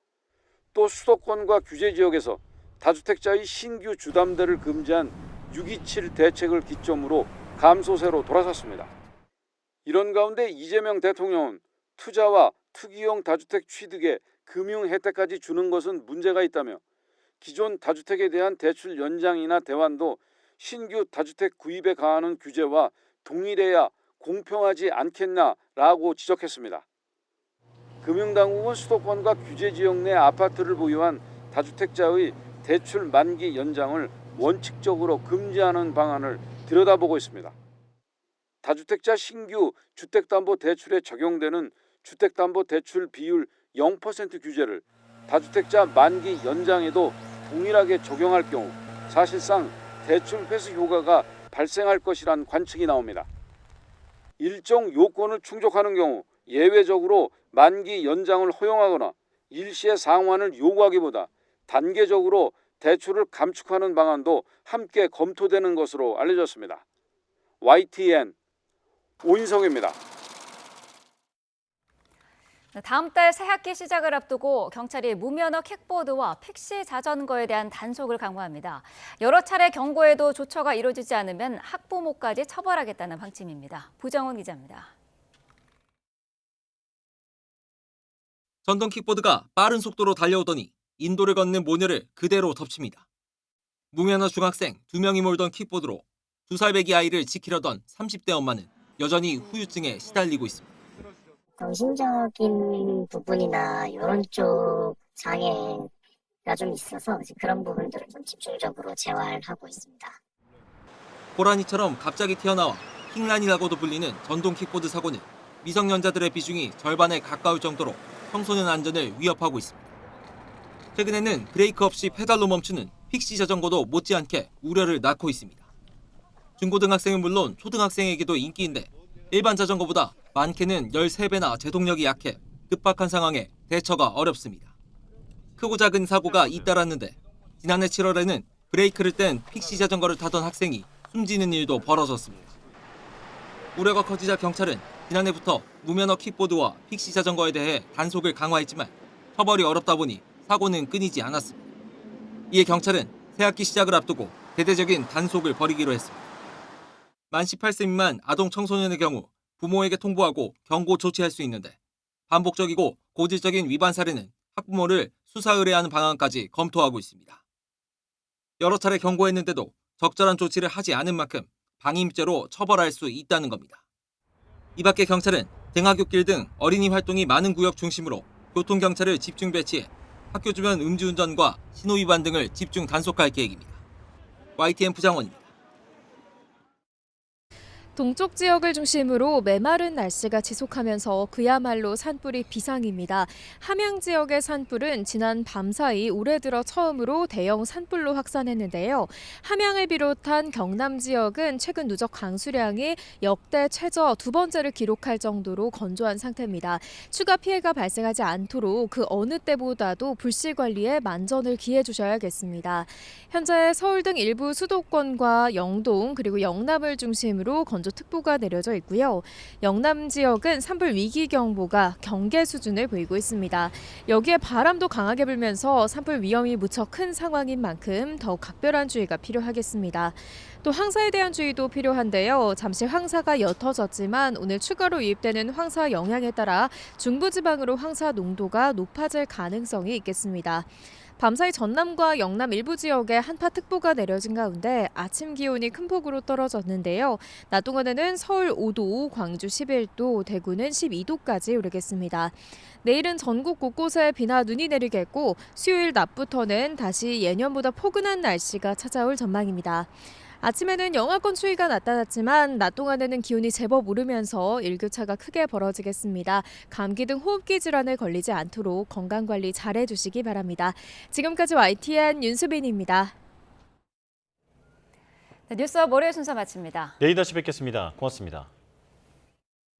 또 수도권과 규제지역에서 다주택자의 신규 주담대를 금지한 6.27 대책을 기점으로 감소세로 돌아섰습니다. 이런 가운데 이재명 대통령은 투자와 투기용 다주택 취득에 금융 혜택까지 주는 것은 문제가 있다며 기존 다주택에 대한 대출 연장이나 대환도 신규 다주택 구입에 가하는 규제와 동일해야 공평하지 않겠나라고 지적했습니다. 금융당국은 수도권과 규제지역 내 아파트를 보유한 다주택자의 대출 만기 연장을 원칙적으로 금지하는 방안을 들여다보고 있습니다. 다주택자 신규 주택담보대출에 적용되는 주택담보대출 비율 0% 규제를 다주택자 만기 연장에도 동일하게 적용할 경우 사실상 대출 회수 효과가 발생할 것이란 관측이 나옵니다. 일정 요건을 충족하는 경우 예외적으로 만기 연장을 허용하거나 일시의 상환을 요구하기보다 단계적으로 대출을 감축하는 방안도 함께 검토되는 것으로 알려졌습니다. YTN 오인성입니다. 다음 달 새학기 시작을 앞두고 경찰이 무면허 킥보드와 픽시 자전거에 대한 단속을 강화합니다. 여러 차례 경고에도 조처가 이루어지지 않으면 학부모까지 처벌하겠다는 방침입니다. 부정훈 기자입니다. 전동 킥보드가 빠른 속도로 달려오더니 인도를 건넨 모녀를 그대로 덮칩니다. 무면허 중학생 2명이 몰던 킥보드로 2살 배기 아이를 지키려던 30대 엄마는 여전히 후유증에 시달리고 있습니다. 정신적인 부분이나 이런 쪽 장애가 좀 있어서 그런 부분들을 좀 집중적으로 재활하고 있습니다. 호랑이처럼 갑자기 튀어나와 킹란이라고도 불리는 전동 킥보드 사고는 미성년자들의 비중이 절반에 가까울 정도로 청소년 안전을 위협하고 있습니다. 최근에는 브레이크 없이 페달로 멈추는 픽시 자전거도 못지않게 우려를 낳고 있습니다. 중고등학생은 물론 초등학생에게도 인기인데 일반 자전거보다 많게는 13배나 제동력이 약해 급박한 상황에 대처가 어렵습니다. 크고 작은 사고가 잇따랐는데 지난해 7월에는 브레이크를 뗀 픽시 자전거를 타던 학생이 숨지는 일도 벌어졌습니다. 우려가 커지자 경찰은 지난해부터 무면허 킥보드와 픽시 자전거에 대해 단속을 강화했지만 처벌이 어렵다 보니 사고는 끊이지 않았습니다. 이에 경찰은 새학기 시작을 앞두고 대대적인 단속을 벌이기로 했습니다. 만 18세 미만 아동 청소년의 경우 부모에게 통보하고 경고 조치할 수 있는데 반복적이고 고질적인 위반 사례는 학부모를 수사 의뢰하는 방안까지 검토하고 있습니다. 여러 차례 경고했는데도 적절한 조치를 하지 않은 만큼 방임죄로 처벌할 수 있다는 겁니다. 이 밖에 경찰은 등하굣길 등 어린이 활동이 많은 구역 중심으로 교통경찰을 집중 배치해 학교 주변 음주운전과 신호위반 등을 집중 단속할 계획입니다. YTN 부장원입니다. 동쪽 지역을 중심으로 메마른 날씨가 지속하면서 그야말로 산불이 비상입니다. 함양 지역의 산불은 지난 밤사이 올해 들어 처음으로 대형 산불로 확산했는데요. 함양을 비롯한 경남 지역은 최근 누적 강수량이 역대 최저 두 번째를 기록할 정도로 건조한 상태입니다. 추가 피해가 발생하지 않도록 그 어느 때보다도 불씨 관리에 만전을 기해 주셔야겠습니다. 현재 서울 등 일부 수도권과 영동 그리고 영남을 중심으로 건조특보가 내려져 있고요. 영남 지역은 산불 위기경보가 경계 수준을 보이고 있습니다. 여기에 바람도 강하게 불면서 산불 위험이 무척 큰 상황인 만큼 더욱 각별한 주의가 필요하겠습니다. 또 황사에 대한 주의도 필요한데요. 잠시 황사가 옅어졌지만 오늘 추가로 유입되는 황사 영향에 따라 중부지방으로 황사 농도가 높아질 가능성이 있겠습니다. 밤사이 전남과 영남 일부 지역에 한파특보가 내려진 가운데 아침 기온이 큰 폭으로 떨어졌는데요. 낮 동안에는 서울 5도, 광주 11도, 대구는 12도까지 오르겠습니다. 내일은 전국 곳곳에 비나 눈이 내리겠고 수요일 낮부터는 다시 예년보다 포근한 날씨가 찾아올 전망입니다. 아침에는 영하권 추위가 나타났지만 낮 동안에는 기온이 제법 오르면서 일교차가 크게 벌어지겠습니다. 감기 등 호흡기 질환에 걸리지 않도록 건강관리 잘 해주시기 바랍니다. 지금까지 YTN 윤수빈입니다. 네, 뉴스업 월요일 순서 마칩니다. 내일 다시 뵙겠습니다. 고맙습니다.